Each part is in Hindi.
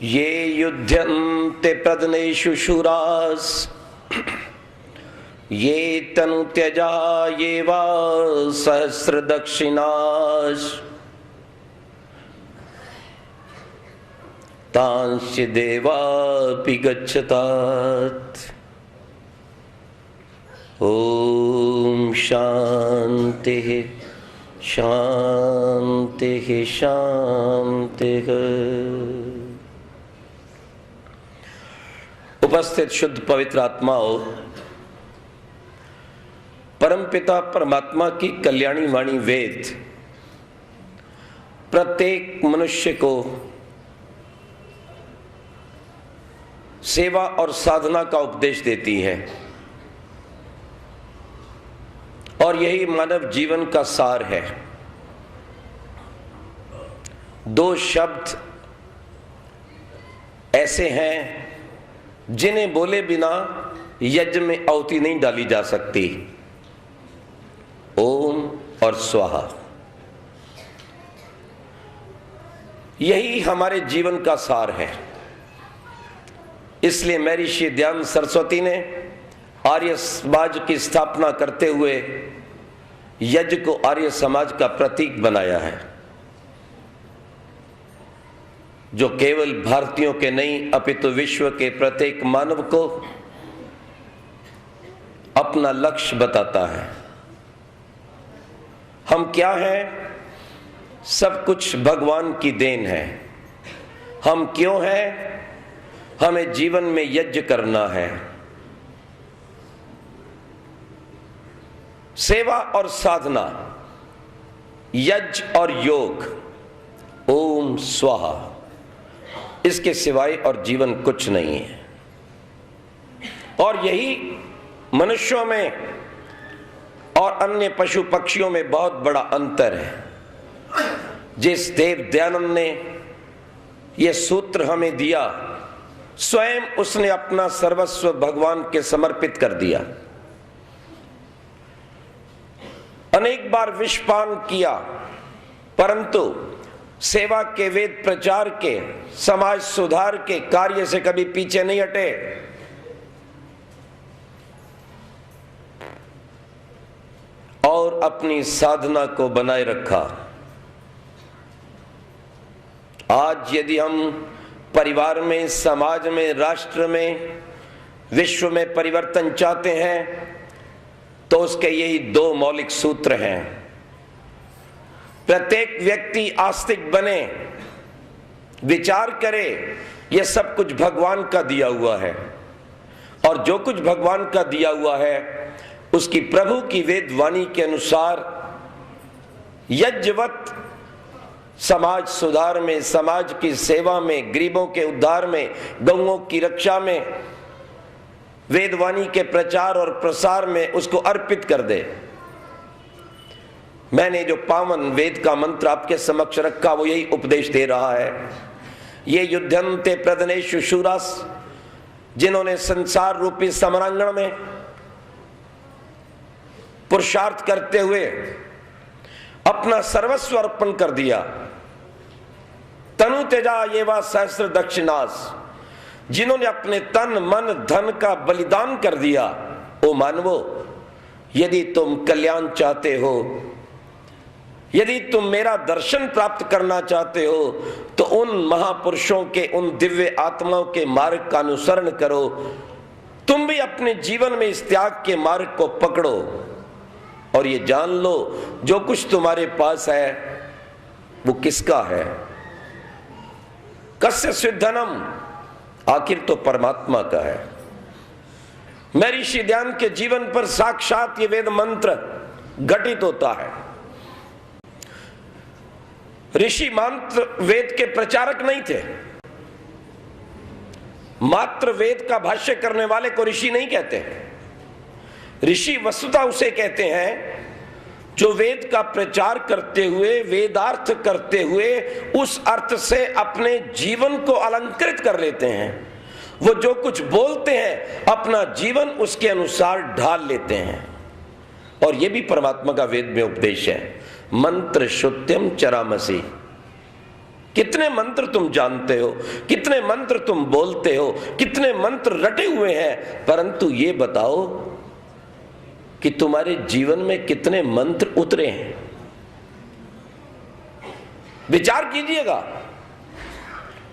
ये युध्यन्ते प्रदनेषु शूरास् ये तनु त्यजा ये वा सहस्र दक्षिणास् तांश्च देवापि गच्छतात्। ओम शांति शांति शांति। उपस्थित शुद्ध पवित्र आत्माओं, परमपिता परमात्मा की कल्याणी वाणी वेद प्रत्येक मनुष्य को सेवा और साधना का उपदेश देती है और यही मानव जीवन का सार है। दो शब्द ऐसे हैं जिन्हें बोले बिना यज्ञ में आहुति नहीं डाली जा सकती, ओम और स्वाहा। यही हमारे जीवन का सार है। इसलिए महर्षि दयानंद सरस्वती ने आर्य समाज की स्थापना करते हुए यज्ञ को आर्य समाज का प्रतीक बनाया है, जो केवल भारतीयों के नहीं अपितु विश्व के प्रत्येक मानव को अपना लक्ष्य बताता है। हम क्या हैं? सब कुछ भगवान की देन है। हम क्यों हैं? हमें जीवन में यज्ञ करना है। सेवा और साधना, यज्ञ और योग, ओम स्वाहा, इसके सिवाय और जीवन कुछ नहीं है। और यही मनुष्यों में और अन्य पशु पक्षियों में बहुत बड़ा अंतर है। जिस देव दयानंद ने यह सूत्र हमें दिया, स्वयं उसने अपना सर्वस्व भगवान के समर्पित कर दिया। अनेक बार विषपान किया, परंतु सेवा के, वेद प्रचार के, समाज सुधार के कार्य से कभी पीछे नहीं हटे। और अपनी साधना को बनाए रखा। आज यदि हम परिवार में, समाज में, राष्ट्र में, विश्व में परिवर्तन चाहते हैं तो उसके यही दो मौलिक सूत्र हैं। प्रत्येक व्यक्ति आस्तिक बने, विचार करे यह सब कुछ भगवान का दिया हुआ है और जो कुछ भगवान का दिया हुआ है उसकी प्रभु की वेद वाणी के अनुसार यज्ञवत समाज सुधार में, समाज की सेवा में, गरीबों के उद्धार में, गौओं की रक्षा में, वेदवाणी के प्रचार और प्रसार में उसको अर्पित कर दे। मैंने जो पावन वेद का मंत्र आपके समक्ष रखा वो यही उपदेश दे रहा है। ये युध्यन्ते प्रदनेषु शूरास्, जिन्होंने संसार रूपी समरांगण में पुरुषार्थ करते हुए अपना सर्वस्व अर्पण कर दिया। तनु त्यजा ये वा सहस्र दक्षिणास, जिन्होंने अपने तन मन धन का बलिदान कर दिया। ओ मानवो, यदि तुम कल्याण चाहते हो, यदि तुम मेरा दर्शन प्राप्त करना चाहते हो तो उन महापुरुषों के, उन दिव्य आत्माओं के मार्ग का अनुसरण करो। तुम भी अपने जीवन में इस त्याग के मार्ग को पकड़ो और ये जान लो जो कुछ तुम्हारे पास है वो किसका है। कस्य स्विद्धनम, आखिर तो परमात्मा का है। महर्षि दयानंद के जीवन पर साक्षात ये वेद मंत्र घटित होता है। ऋषि मात्र वेद के प्रचारक नहीं थे। मात्र वेद का भाष्य करने वाले को ऋषि नहीं कहते। ऋषि वस्तुतः उसे कहते हैं जो वेद का प्रचार करते हुए, वेदार्थ करते हुए उस अर्थ से अपने जीवन को अलंकृत कर लेते हैं। वो जो कुछ बोलते हैं अपना जीवन उसके अनुसार ढाल लेते हैं। और ये भी परमात्मा का वेद में उपदेश है। मंत्र शुत्यम चरामसी, कितने मंत्र तुम जानते हो, कितने मंत्र तुम बोलते हो, कितने मंत्र रटे हुए हैं, परंतु ये बताओ कि तुम्हारे जीवन में कितने मंत्र उतरे हैं। विचार कीजिएगा,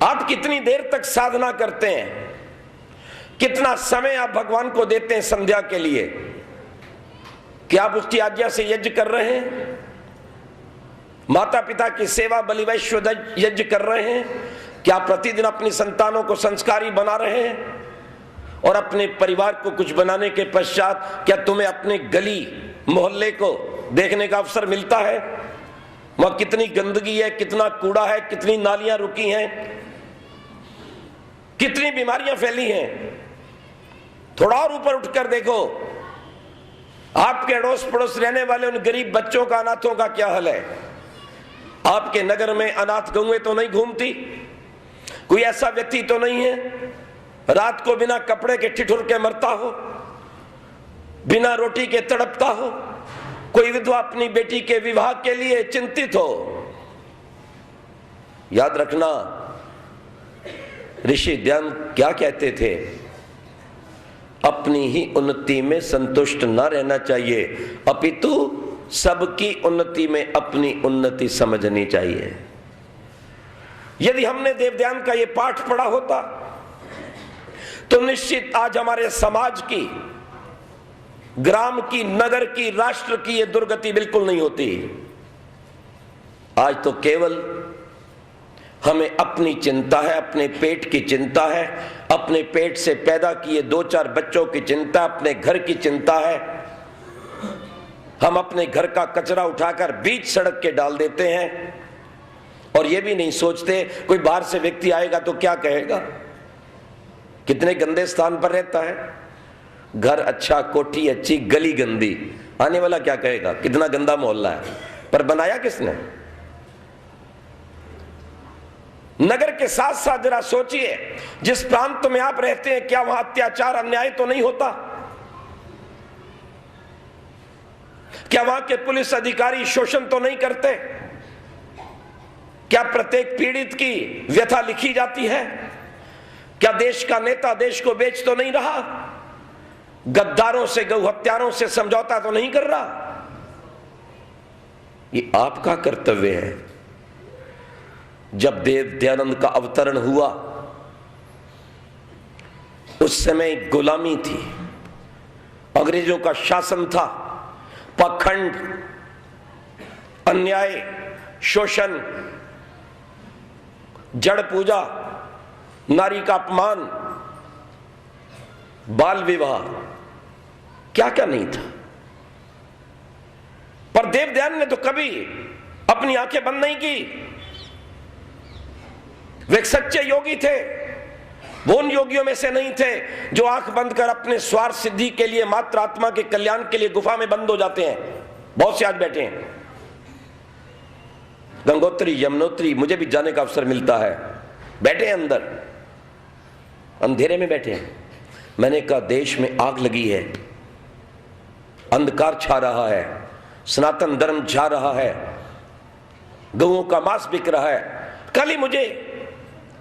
आप कितनी देर तक साधना करते हैं, कितना समय आप भगवान को देते हैं संध्या के लिए। क्या आप उसकी आज्ञा से यज्ञ कर रहे हैं? माता पिता की सेवा बलि वैश्व यज्ञ कर रहे हैं? क्या प्रतिदिन अपनी संतानों को संस्कारी बना रहे हैं? और अपने परिवार को कुछ बनाने के पश्चात क्या तुम्हें अपने गली मोहल्ले को देखने का अवसर मिलता है? वहां कितनी गंदगी है, कितना कूड़ा है, कितनी नालियां रुकी हैं, कितनी बीमारियां फैली हैं। थोड़ा और ऊपर उठकर देखो, आपके अड़ोस पड़ोस रहने वाले उन गरीब बच्चों का, अनाथों का क्या हाल है। आपके नगर में अनाथ गौएं तो नहीं घूमती? कोई ऐसा व्यक्ति तो नहीं है रात को बिना कपड़े के ठिठुर के मरता हो, बिना रोटी के तड़पता हो? कोई विधवा अपनी बेटी के विवाह के लिए चिंतित हो? याद रखना, ऋषि ध्यान क्या कहते थे? अपनी ही उन्नति में संतुष्ट न रहना चाहिए, अपितु सबकी उन्नति में अपनी उन्नति समझनी चाहिए। यदि हमने देव ध्यान का यह पाठ पढ़ा होता तो निश्चित आज हमारे समाज की, ग्राम की, नगर की, राष्ट्र की यह दुर्गति बिल्कुल नहीं होती। आज तो केवल हमें अपनी चिंता है, अपने पेट की चिंता है, अपने पेट से पैदा किए 2-4 बच्चों की चिंता, अपने घर की चिंता है। हम अपने घर का कचरा उठाकर बीच सड़क के डाल देते हैं और यह भी नहीं सोचते कोई बाहर से व्यक्ति आएगा तो क्या कहेगा। कितने गंदे स्थान पर रहता है, घर अच्छा, कोठी अच्छी, गली गंदी, आने वाला क्या कहेगा कितना गंदा मोहल्ला है। पर बनाया किसने? नगर के साथ साथ जरा सोचिए, जिस प्रांत में आप रहते हैं क्या वहां अत्याचार अन्याय तो नहीं होता? क्या वहां के पुलिस अधिकारी शोषण तो नहीं करते? क्या प्रत्येक पीड़ित की व्यथा लिखी जाती है? क्या देश का नेता देश को बेच तो नहीं रहा? गद्दारों से, गौ हत्यारों से समझौता तो नहीं कर रहा? ये आपका कर्तव्य है। जब देव दयानंद का अवतरण हुआ उस समय गुलामी थी, अंग्रेजों का शासन था, पाखंड, अन्याय, शोषण, जड़ पूजा, नारी का अपमान, बाल विवाह, क्या क्या नहीं था। पर देव दयानंद ने तो कभी अपनी आंखें बंद नहीं की। वे एक सच्चे योगी थे। वो उन योगियों में से नहीं थे जो आंख बंद कर अपने स्वार्थ सिद्धि के लिए, मात्र आत्मा के कल्याण के लिए गुफा में बंद हो जाते हैं। बहुत से आज बैठे हैं, गंगोत्री, यमुनोत्री, मुझे भी जाने का अवसर मिलता है, बैठे हैं अंदर, अंधेरे में बैठे हैं। मैंने कहा देश में आग लगी है, अंधकार छा रहा है, सनातन धर्म जा रहा है, गऊओं का मांस बिक रहा है। कल ही मुझे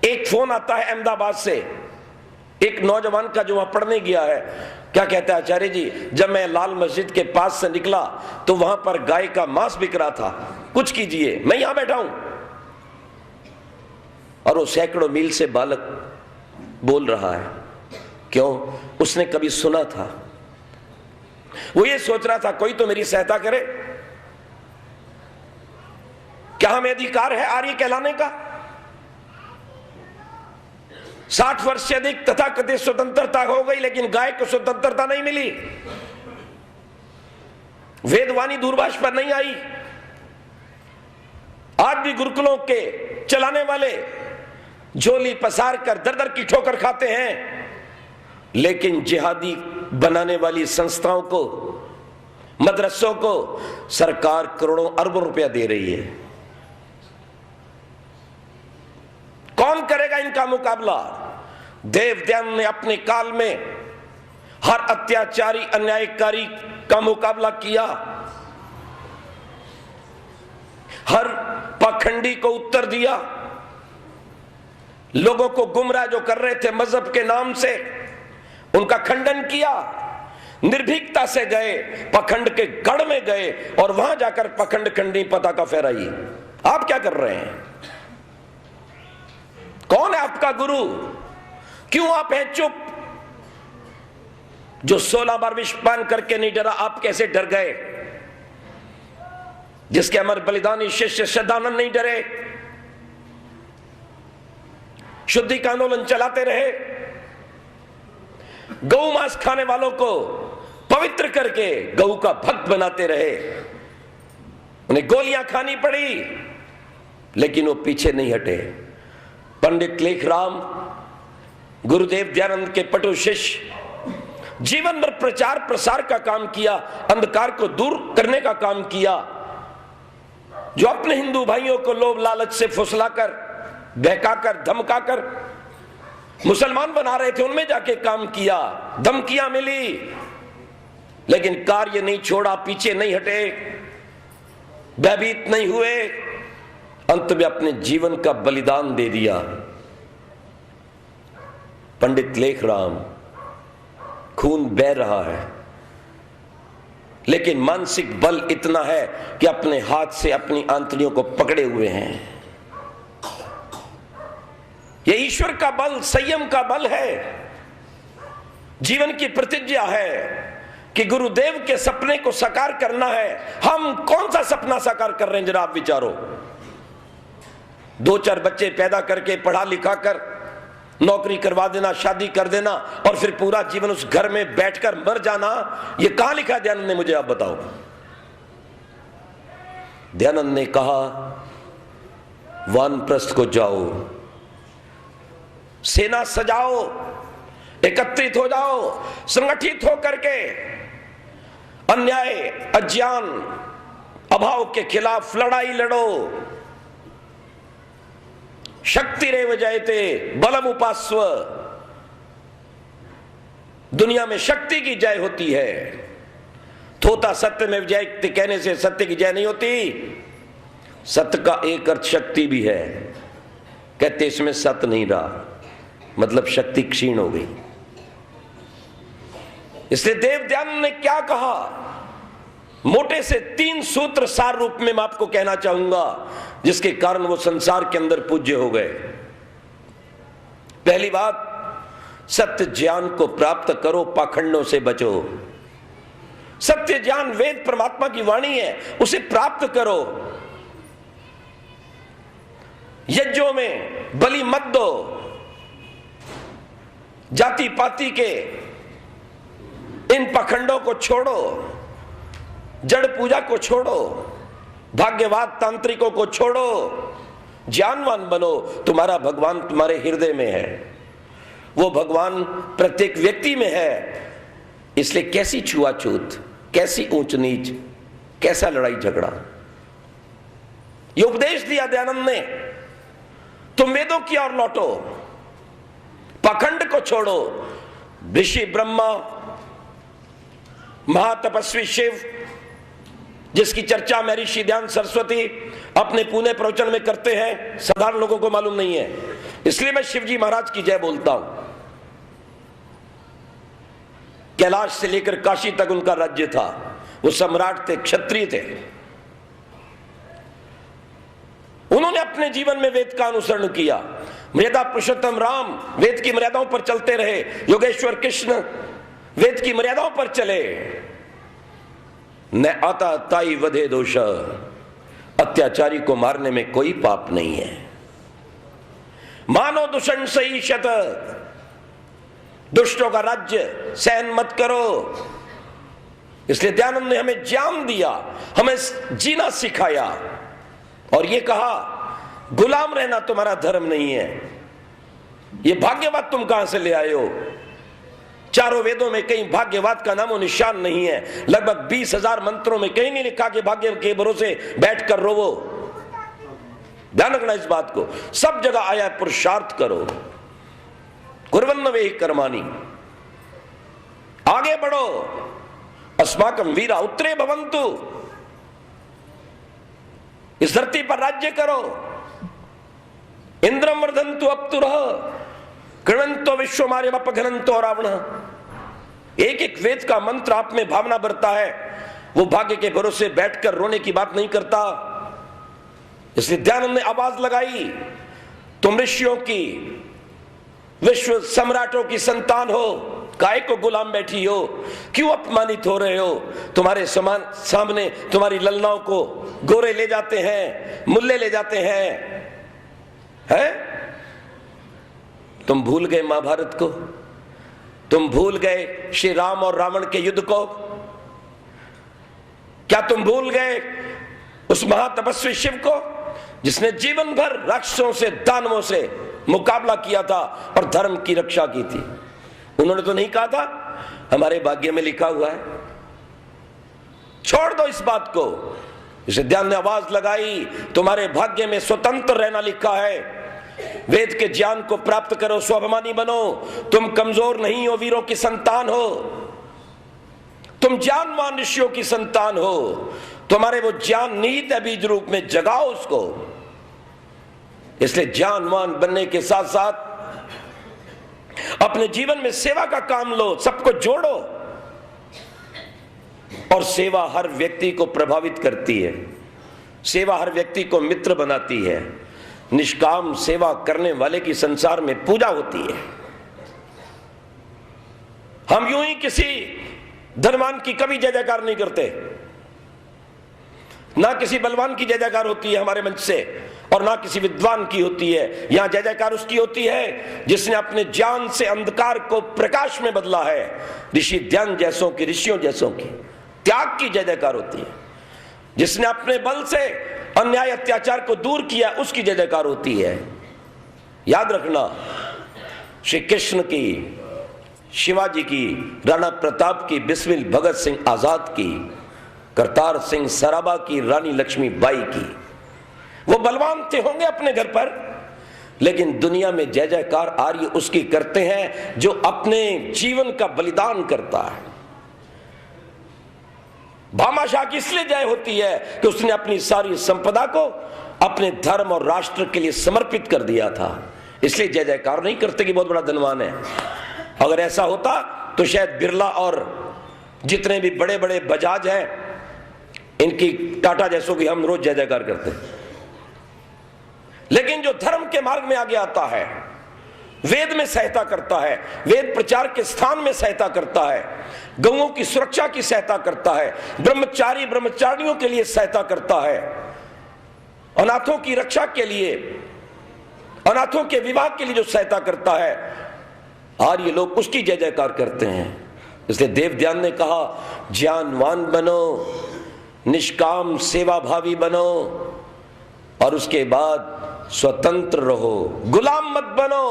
एक फोन आता है अहमदाबाद से, एक नौजवान का जो वहां पढ़ने गया है। क्या कहता है, आचार्य जी जब मैं लाल मस्जिद के पास से निकला तो वहां पर गाय का मांस बिक रहा था, कुछ कीजिए, मैं यहां बैठा हूं। और वो सैकड़ों मील से बालक बोल रहा है, क्यों? उसने कभी सुना था, वो ये सोच रहा था कोई तो मेरी सहायता करे। क्या हमें अधिकार है आर्य कहलाने का? 60 वर्ष से अधिक तथाकथित स्वतंत्रता हो गई, लेकिन गाय को स्वतंत्रता नहीं मिली, वेदवाणी दूरभाष पर नहीं आई। आज भी गुरुकुलों के चलाने वाले झोली पसार कर दर दर की ठोकर खाते हैं, लेकिन जिहादी बनाने वाली संस्थाओं को, मदरसों को सरकार करोड़ों अरबों रुपया दे रही है। कौन करेगा इनका मुकाबला? देव दयानंद ने अपने काल में हर अत्याचारी, अन्यायकारी का मुकाबला किया, हर पाखंडी को उत्तर दिया, लोगों को गुमराह जो कर रहे थे मजहब के नाम से, उनका खंडन किया। निर्भीकता से गए, पखंड के गढ़ में गए और वहां जाकर पखंड खंडी पताका फहराई। आप क्या कर रहे हैं? कौन है आपका गुरु? क्यों आप हैं चुप? जो 16 बार विष पान करके नहीं डरा, आप कैसे डर गए? जिसके अमर बलिदानी शिष्य श्रद्धानंद नहीं डरे, शुद्धि का आंदोलन चलाते रहे, गौ मांस खाने वालों को पवित्र करके गौ का भक्त बनाते रहे। उन्हें गोलियां खानी पड़ी लेकिन वो पीछे नहीं हटे। पंडित लेखराम, गुरुदेव दयानंद के पटु शिष्य, जीवन भर प्रचार प्रसार का काम किया, अंधकार को दूर करने का काम किया। जो अपने हिंदू भाइयों को लोभ लालच से फुसलाकर, बहकाकर, धमकाकर मुसलमान बना रहे थे, उनमें जाके काम किया। धमकियां मिली लेकिन कार्य नहीं छोड़ा, पीछे नहीं हटे, भयभीत नहीं हुए। अंत में अपने जीवन का बलिदान दे दिया। पंडित लेखराम, खून बह रहा है लेकिन मानसिक बल इतना है कि अपने हाथ से अपनी आंतड़ियों को पकड़े हुए हैं। यह ईश्वर का बल, संयम का बल है। जीवन की प्रतिज्ञा है कि गुरुदेव के सपने को साकार करना है। हम कौन सा सपना साकार कर रहे हैं जरा आप विचारो। 2-4 बच्चे पैदा करके, पढ़ा लिखा कर, नौकरी करवा देना, शादी कर देना और फिर पूरा जीवन उस घर में बैठकर मर जाना, यह कहां लिखा है दयानंद ने? मुझे आप बताओ। दयानंद ने कहा, वानप्रस्थ को जाओ, सेना सजाओ, एकत्रित हो जाओ, संगठित होकर के अन्याय, अज्ञान, अभाव के खिलाफ लड़ाई लड़ो। शक्ति रेव जयते बलम उपास्व। दुनिया में शक्ति की जय होती है। थोता सत्य में जय कहने से सत्य की जय नहीं होती। सत्य का एक अर्थ शक्ति भी है। कहते इसमें सत्य नहीं रहा, मतलब शक्ति क्षीण हो गई। इसलिए देव दयानंद ने क्या कहा? मोटे से 3 सूत्र सार रूप में मैं आपको कहना चाहूंगा, जिसके कारण वो संसार के अंदर पूज्य हो गए। पहली बात, सत्य ज्ञान को प्राप्त करो, पाखंडों से बचो। सत्य ज्ञान वेद परमात्मा की वाणी है, उसे प्राप्त करो। यज्ञों में बलि मत दो। जाति पाति के इन पखंडों को छोड़ो, जड़ पूजा को छोड़ो, भाग्यवाद तांत्रिकों को छोड़ो, ज्ञानवान बनो। तुम्हारा भगवान तुम्हारे हृदय में है, वो भगवान प्रत्येक व्यक्ति में है। इसलिए कैसी छुआछूत, कैसी ऊंच नीच, कैसा लड़ाई झगड़ा। ये उपदेश दिया दयानंद ने, तुम वेदों की ओर लौटो, पखंड को छोड़ो। ऋषि ब्रह्मा, महातपस्वी शिव, जिसकी चर्चा में ऋषि ध्यान सरस्वती अपने पुणे प्रवचन में करते हैं, साधारण लोगों को मालूम नहीं है, इसलिए मैं शिवजी महाराज की जय बोलता हूं। कैलाश से लेकर काशी तक उनका राज्य था, वो सम्राट थे, क्षत्रिय थे। उन्होंने अपने जीवन में वेद का अनुसरण किया। मर्यादा पुरुषोत्तम राम वेद की मर्यादाओं पर चलते रहे। योगेश्वर कृष्ण वेद की मर्यादाओं पर चले। न आता ताई वधे दोष, अत्याचारी को मारने में कोई पाप नहीं है। मानो दुष्ण सही शत, दुष्टों का राज्य सहन मत करो। इसलिए दयानंद ने हमें ज्ञान दिया, हमें जीना सिखाया और ये कहा, गुलाम रहना तुम्हारा धर्म नहीं है। ये भाग्यवाद तुम कहां से ले आए हो? चारों वेदों में कहीं भाग्यवाद का नामो निशान नहीं है। लगभग 20,000 मंत्रों में कहीं नहीं लिखा कि भाग्य के भरोसे बैठकर रोवो। ध्यान रखना इस बात को। सब जगह आया पुरुषार्थ करो, कुर्वन्न वे कर्माणि, आगे बढ़ो। अस्माकं वीरा उत्तरे भवन्तु, इस धरती पर राज्य करो। इंद्रम वर्धंतु अप्तुरः कृणंतो विश्वमार्यमपघनंतो रावण। एक एक वेद का मंत्र आप में भावना भरता है। वो भाग्य के भरोसे बैठकर रोने की बात नहीं करता। इसलिए दयानंद ने आवाज लगाई, तुम ऋषियों की, विश्व सम्राटों की संतान हो, काय को गुलाम बैठी हो, क्यों अपमानित हो रहे हो? तुम्हारे सामने तुम्हारी ललनाओं को गोरे ले जाते हैं, मुल्ले ले जाते हैं। तुम भूल गए महाभारत को? तुम भूल गए श्री राम और रावण के युद्ध को? क्या तुम भूल गए उस महातपस्वी शिव को जिसने जीवन भर राक्षसों से, दानवों से मुकाबला किया था और धर्म की रक्षा की थी? उन्होंने तो नहीं कहा था हमारे भाग्य में लिखा हुआ है? छोड़ दो इस बात को। इसे ध्यान ने आवाज लगाई, तुम्हारे भाग्य में स्वतंत्र रहना लिखा है। वेद के ज्ञान को प्राप्त करो, स्वाभिमानी बनो। तुम कमजोर नहीं हो, वीरों की संतान हो। तुम ज्ञानवान ऋषियों की संतान हो। तुम्हारे वो ज्ञान निहित है बीज रूप में, जगाओ उसको। इसलिए ज्ञानवान बनने के साथ साथ अपने जीवन में सेवा का काम लो, सबको जोड़ो। और सेवा हर व्यक्ति को प्रभावित करती है, सेवा हर व्यक्ति को मित्र बनाती है। निष्काम सेवा करने वाले की संसार में पूजा होती है। हम यूं ही किसी धनवान की कभी जय जयकार नहीं करते, ना किसी बलवान की जय जयकार होती है हमारे मंच से, और ना किसी विद्वान की होती है। यहां जय जयकार उसकी होती है जिसने अपने ज्ञान से अंधकार को प्रकाश में बदला है। ऋषि ध्यान जैसों की, ऋषियों जैसों की त्याग की जय जयकार होती है। जिसने अपने बल से अन्याय अत्याचार को दूर किया, उसकी जय जयकार होती है। याद रखना, श्री कृष्ण की, शिवाजी की, राणा प्रताप की, बिस्मिल भगत सिंह आजाद की, करतार सिंह सराबा की, रानी लक्ष्मीबाई की, वो बलवान थे होंगे अपने घर पर, लेकिन दुनिया में जय जयकार आर्य उसकी करते हैं जो अपने जीवन का बलिदान करता है। भामाशाह की इसलिए जय होती है कि उसने अपनी सारी संपदा को अपने धर्म और राष्ट्र के लिए समर्पित कर दिया था। इसलिए जय जयकार नहीं करते कि बहुत बड़ा धनवान है। अगर ऐसा होता तो शायद बिरला और जितने भी बड़े बड़े बजाज हैं, इनकी, टाटा जैसों की हम रोज जय जयकार करते हैं। लेकिन जो धर्म के मार्ग में आगे आता है, वेद में सहायता करता है, वेद प्रचार के स्थान में सहायता करता है, गौओं की सुरक्षा की सहायता करता है, ब्रह्मचारी ब्रह्मचारियों के लिए सहायता करता है, अनाथों की रक्षा के लिए, अनाथों के विवाह के लिए जो सहायता करता है, आर्य लोग उसकी जय जयकार करते हैं। इसलिए देव ध्यान ने कहा, ज्ञानवान बनो, निष्काम सेवा भावी बनो, और उसके बाद स्वतंत्र रहो, गुलाम मत बनो।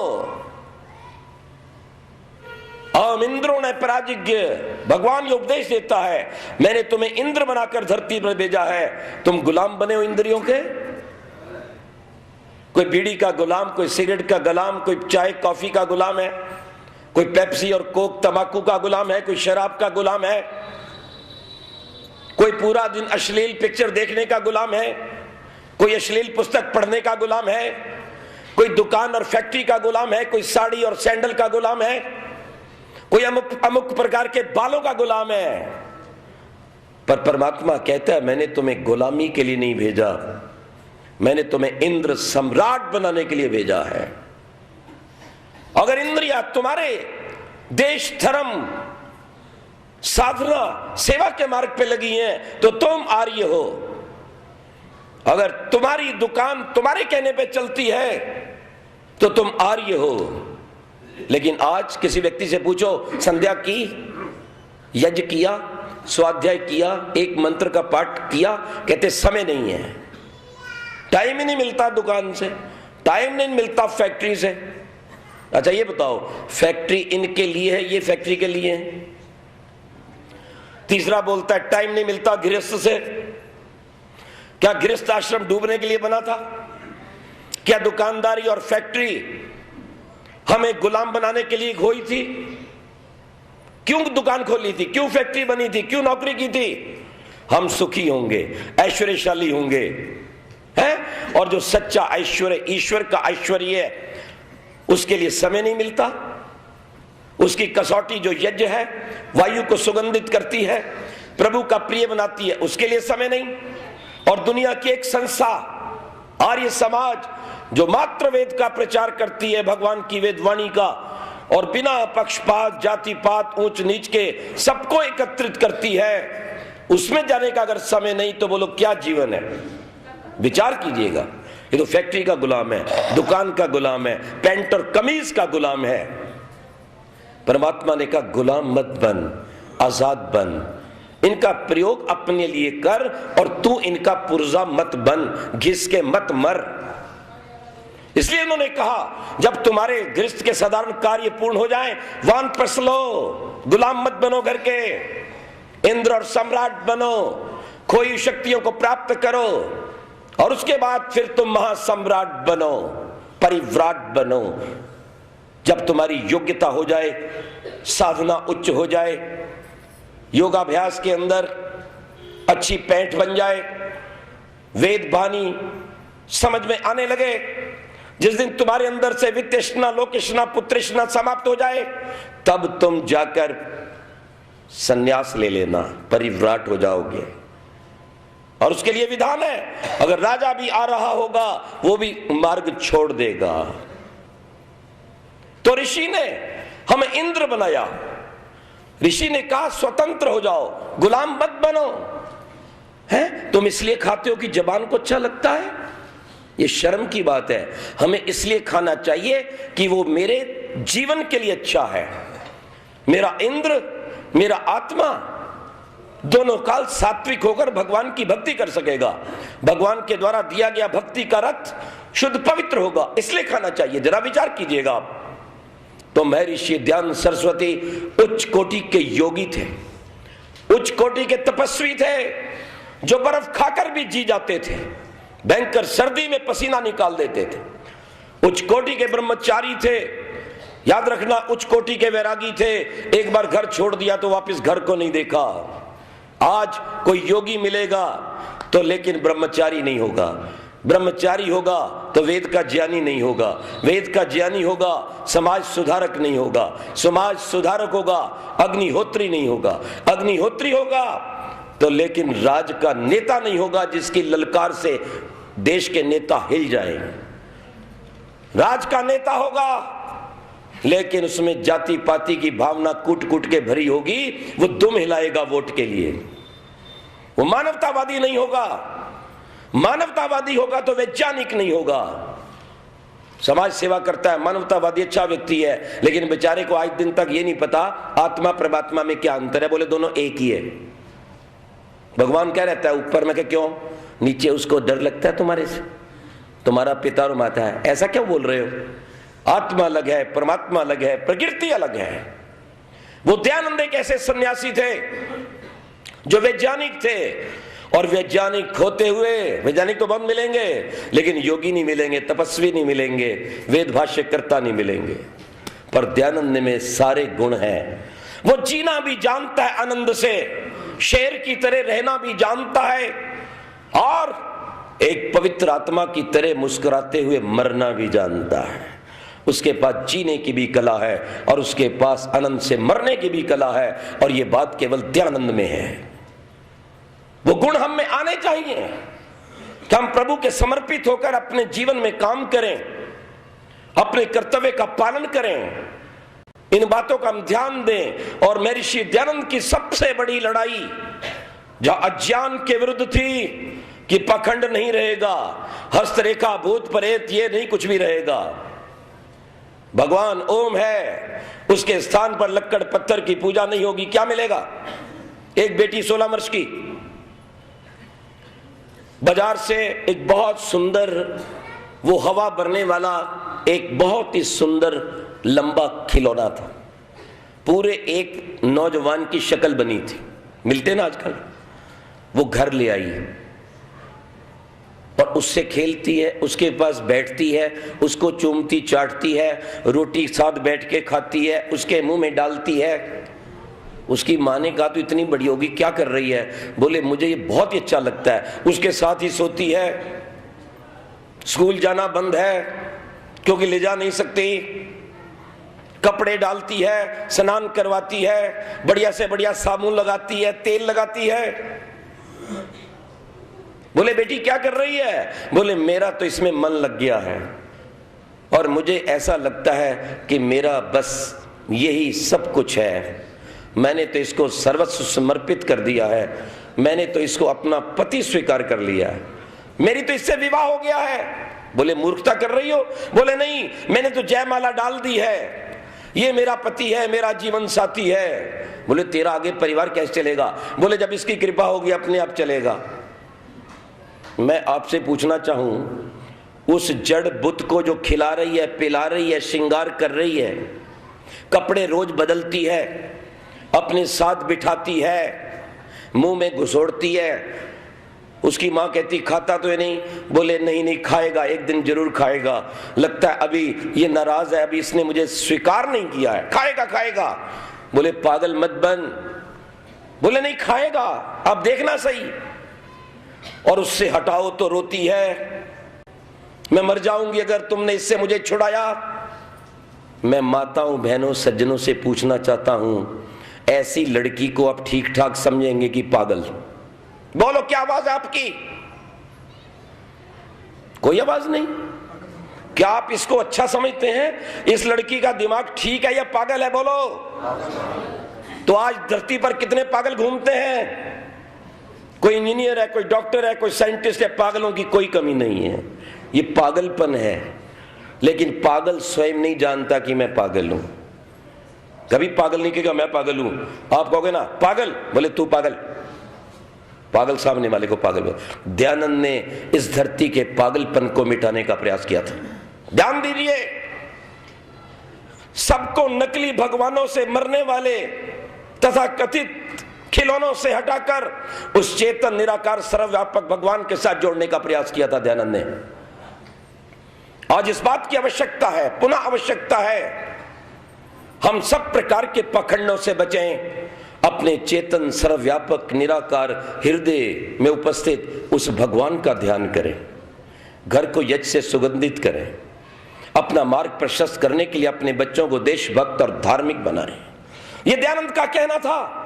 हम इंद्रों ने पराजिज्ञ, भगवान ये उपदेश देता है, मैंने तुम्हें इंद्र बनाकर धरती पर भेजा है, तुम गुलाम बने हो इंद्रियों के। कोई बीड़ी का गुलाम, कोई सिगरेट का गुलाम, कोई चाय कॉफी का गुलाम है, कोई पेप्सी और कोक तंबाकू का गुलाम है, कोई शराब का गुलाम है, कोई पूरा दिन अश्लील पिक्चर देखने का गुलाम है, कोई अश्लील पुस्तक पढ़ने का गुलाम है, कोई दुकान और फैक्ट्री का गुलाम है, कोई साड़ी और सैंडल का गुलाम है, कोई अमुक प्रकार के बालों का गुलाम है। पर परमात्मा कहता है, मैंने तुम्हें गुलामी के लिए नहीं भेजा, मैंने तुम्हें इंद्र सम्राट बनाने के लिए भेजा है। अगर इंद्रियां तुम्हारे देश, धर्म, साधना, सेवा के मार्ग पे लगी हैं तो तुम आर्य हो। अगर तुम्हारी दुकान तुम्हारे कहने पे चलती है तो तुम आर्य हो। लेकिन आज किसी व्यक्ति से पूछो, संध्या की, यज्ञ किया, स्वाध्याय किया, एक मंत्र का पाठ किया, कहते समय नहीं है, टाइम ही नहीं मिलता दुकान से, टाइम नहीं मिलता फैक्ट्री से। अच्छा ये बताओ, फैक्ट्री इनके लिए है, ये फैक्ट्री के लिए है? तीसरा बोलता है टाइम नहीं मिलता गृहस्थ से। क्या गृहस्थ आश्रम डूबने के लिए बना था? क्या दुकानदारी और फैक्ट्री हमें गुलाम बनाने के लिए हुई थी? क्यों दुकान खोली थी, क्यों फैक्ट्री बनी थी, क्यों नौकरी की थी? हम सुखी होंगे, ऐश्वर्यशाली होंगे, हैं? और जो सच्चा ऐश्वर्य ईश्वर का ऐश्वर्य है उसके लिए समय नहीं मिलता। उसकी कसौटी जो यज्ञ है, वायु को सुगंधित करती है, प्रभु का प्रिय बनाती है, उसके लिए समय नहीं। और दुनिया की एक संस्था आर्य समाज जो मात्र वेद का प्रचार करती है, भगवान की वेदवाणी का, और बिना पक्षपात जाति पात ऊंच नीच के सबको एकत्रित करती है, उसमें जाने का अगर समय नहीं तो बोलो क्या जीवन है। विचार कीजिएगा, ये तो फैक्ट्री का गुलाम है, दुकान का गुलाम है, पैंट और कमीज का गुलाम है। परमात्मा ने कहा गुलाम मत बन, आजाद बन, इनका प्रयोग अपने लिए कर और तू इनका पुर्जा मत बन, घिस के मत मर। इसलिए उन्होंने कहा जब तुम्हारे गृहस्थ के साधारण कार्य पूर्ण हो जाएं, वानप्रस्थ लो, गुलाम मत बनो घर के, इंद्र और सम्राट बनो, खोई शक्तियों को प्राप्त करो, और उसके बाद फिर तुम महासम्राट बनो, परिव्राट बनो। जब तुम्हारी योग्यता हो जाए, साधना उच्च हो जाए, योगाभ्यास के अंदर अच्छी पैंठ बन जाए, वेद वाणी समझ में आने लगे, जिस दिन तुम्हारे अंदर से वित्तृष्णा लोकतृष्णा पुत्रतृष्णा समाप्त हो जाए, तब तुम जाकर सन्यास ले लेना, परिव्राट हो जाओगे। और उसके लिए विधान है, अगर राजा भी आ रहा होगा वो भी मार्ग छोड़ देगा। तो ऋषि ने हमें इंद्र बनाया, ऋषि ने कहा स्वतंत्र हो जाओ, गुलाम मत बनो। है तुम इसलिए खाते हो कि जबान को अच्छा लगता है, ये शर्म की बात है। हमें इसलिए खाना चाहिए कि वो मेरे जीवन के लिए अच्छा है। मेरा इंद्र मेरा आत्मा दोनों काल सात्विक होकर भगवान की भक्ति कर सकेगा, भगवान के द्वारा दिया गया भक्ति का रथ शुद्ध पवित्र होगा, इसलिए खाना चाहिए। जरा विचार कीजिएगा आप। तो महर्षि दयानंद सरस्वती उच्च कोटि के योगी थे, उच्च कोटि के तपस्वी थे, जो बर्फ खाकर भी जी जाते थे, भयंकर सर्दी में पसीना निकाल देते थे। उच्च कोटि के ब्रह्मचारी थे, याद रखना उच्च कोटि के वैरागी थे। एक बार घर छोड़ दिया तो वापस घर को नहीं देखा। आज कोई योगी मिलेगा तो लेकिन ब्रह्मचारी नहीं होगा, ब्रह्मचारी होगा तो वेद का ज्ञानी नहीं होगा, वेद का ज्ञानी होगा समाज सुधारक नहीं होगा, समाज सुधारक होगा अग्निहोत्री नहीं होगा, अग्निहोत्री होगा तो लेकिन राज का नेता नहीं होगा, जिसकी ललकार से देश के नेता हिल जाए। राज का नेता होगा लेकिन उसमें जाति पाति की भावना कूट कूट के भरी होगी, वो दुम हिलाएगा वोट के लिए। वो मानवतावादी नहीं होगा, मानवतावादी होगा तो वैज्ञानिक नहीं होगा। समाज सेवा करता है, मानवतावादी अच्छा व्यक्ति है, लेकिन बेचारे को आज दिन तक ये नहीं पता आत्मा परमात्मा में क्या अंतर है। बोले दोनों एक ही है। भगवान क्या रहता है ऊपर में, क्यों नीचे उसको डर लगता है तुम्हारे से, तुम्हारा पिता और माता है, ऐसा क्यों बोल रहे हो? आत्मा अलग है, परमात्मा अलग है, प्रकृति अलग है। वो दयानंद एक ऐसे सन्यासी थे जो वैज्ञानिक थे, और वैज्ञानिक होते हुए, वैज्ञानिक तो बहुत मिलेंगे लेकिन योगी नहीं मिलेंगे, तपस्वी नहीं मिलेंगे, वेद भाष्यकर्ता नहीं मिलेंगे, पर दयानंद में सारे गुण हैं। वो जीना भी जानता है आनंद से, शेर की तरह रहना भी जानता है, और एक पवित्र आत्मा की तरह मुस्कुराते हुए मरना भी जानता है। उसके पास जीने की भी कला है और उसके पास आनंद से मरने की भी कला है, और ये बात केवल दयानंद में है। वो गुण हम में आने चाहिए कि हम प्रभु के समर्पित होकर अपने जीवन में काम करें, अपने कर्तव्य का पालन करें, इन बातों का हम ध्यान दें। और महर्षि दयानंद की सबसे बड़ी लड़ाई जहां अज्ञान के विरुद्ध थी कि पाखंड नहीं रहेगा, हस्तरेखा भूत प्रेत ये नहीं कुछ भी रहेगा, भगवान ओम है, उसके स्थान पर लक्कड़ पत्थर की पूजा नहीं होगी। क्या मिलेगा? एक बेटी 16 वर्ष की बाजार से एक बहुत सुंदर वो हवा भरने वाला एक बहुत ही सुंदर लंबा खिलौना था, पूरे एक नौजवान की शक्ल बनी थी, मिलते ना आजकल। वो घर ले आई और उससे खेलती है, उसके पास बैठती है, उसको चूमती चाटती है, रोटी साथ बैठ के खाती है, उसके मुंह में डालती है। उसकी माँ ने कहा तो इतनी बड़ी होगी क्या कर रही है? बोले मुझे ये बहुत ही अच्छा लगता है। उसके साथ ही सोती है, स्कूल जाना बंद है क्योंकि ले जा नहीं सकती, कपड़े डालती है, स्नान करवाती है, बढ़िया से बढ़िया साबुन लगाती है, तेल लगाती है। बोले बेटी क्या कर रही है? बोले मेरा तो इसमें मन लग गया है और मुझे ऐसा लगता है कि मेरा बस यही सब कुछ है, मैंने तो इसको सर्वस्व समर्पित कर दिया है, मैंने तो इसको अपना पति स्वीकार कर लिया है, मेरी तो इससे विवाह हो गया है। बोले मूर्खता कर रही हो? बोले नहीं, मैंने तो जयमाला डाल दी है, ये मेरा पति है, मेरा जीवन साथी है। बोले तेरा आगे परिवार कैसे चलेगा? बोले जब इसकी कृपा होगी अपने आप चलेगा। मैं आपसे पूछना चाहूं, उस जड़ बुत को जो खिला रही है, पिला रही है, श्रृंगार कर रही है, कपड़े रोज बदलती है, अपने साथ बिठाती है, मुंह में घुसोड़ती है, उसकी मां कहती खाता तो है नहीं, बोले नहीं नहीं खाएगा, एक दिन जरूर खाएगा, लगता है अभी ये नाराज है, अभी इसने मुझे स्वीकार नहीं किया है, खाएगा खाएगा। बोले पागल मत बन, बोले नहीं खाएगा, आप देखना सही। और उससे हटाओ तो रोती है, मैं मर जाऊंगी अगर तुमने इससे मुझे छुड़ाया। मैं माताओं बहनों सज्जनों से पूछना चाहता हूं, ऐसी लड़की को आप ठीक ठाक समझेंगे कि पागल? बोलो क्या आवाज है आपकी? कोई आवाज नहीं। क्या आप इसको अच्छा समझते हैं? इस लड़की का दिमाग ठीक है या पागल है? बोलो। तो आज धरती पर कितने पागल घूमते हैं? कोई इंजीनियर है, कोई डॉक्टर है, कोई साइंटिस्ट है, पागलों की कोई कमी नहीं है। ये पागलपन है, लेकिन पागल स्वयं नहीं जानता कि मैं पागल हूं। कभी पागल नहीं कहेगा मैं पागल हूं। आप कहोगे ना पागल, बोले तू पागल, पागल सामने वाले को पागल बोले। दयानंद ने इस धरती के पागलपन को मिटाने का प्रयास किया था। ध्यान दीजिए, सबको नकली भगवानों से मरने वाले तथा कथित खिलौनों से हटाकर उस चेतन निराकार सर्वव्यापक भगवान के साथ जोड़ने का प्रयास किया था दयानंद ने। आज इस बात की आवश्यकता है, पुनः आवश्यकता है, हम सब प्रकार के पखंडों से बचें, अपने चेतन सर्वव्यापक निराकार हृदय में उपस्थित उस भगवान का ध्यान करें, घर को यज्ञ से सुगंधित करें, अपना मार्ग प्रशस्त करने के लिए अपने बच्चों को देशभक्त और धार्मिक बनाएं। यह दयानंद का कहना था।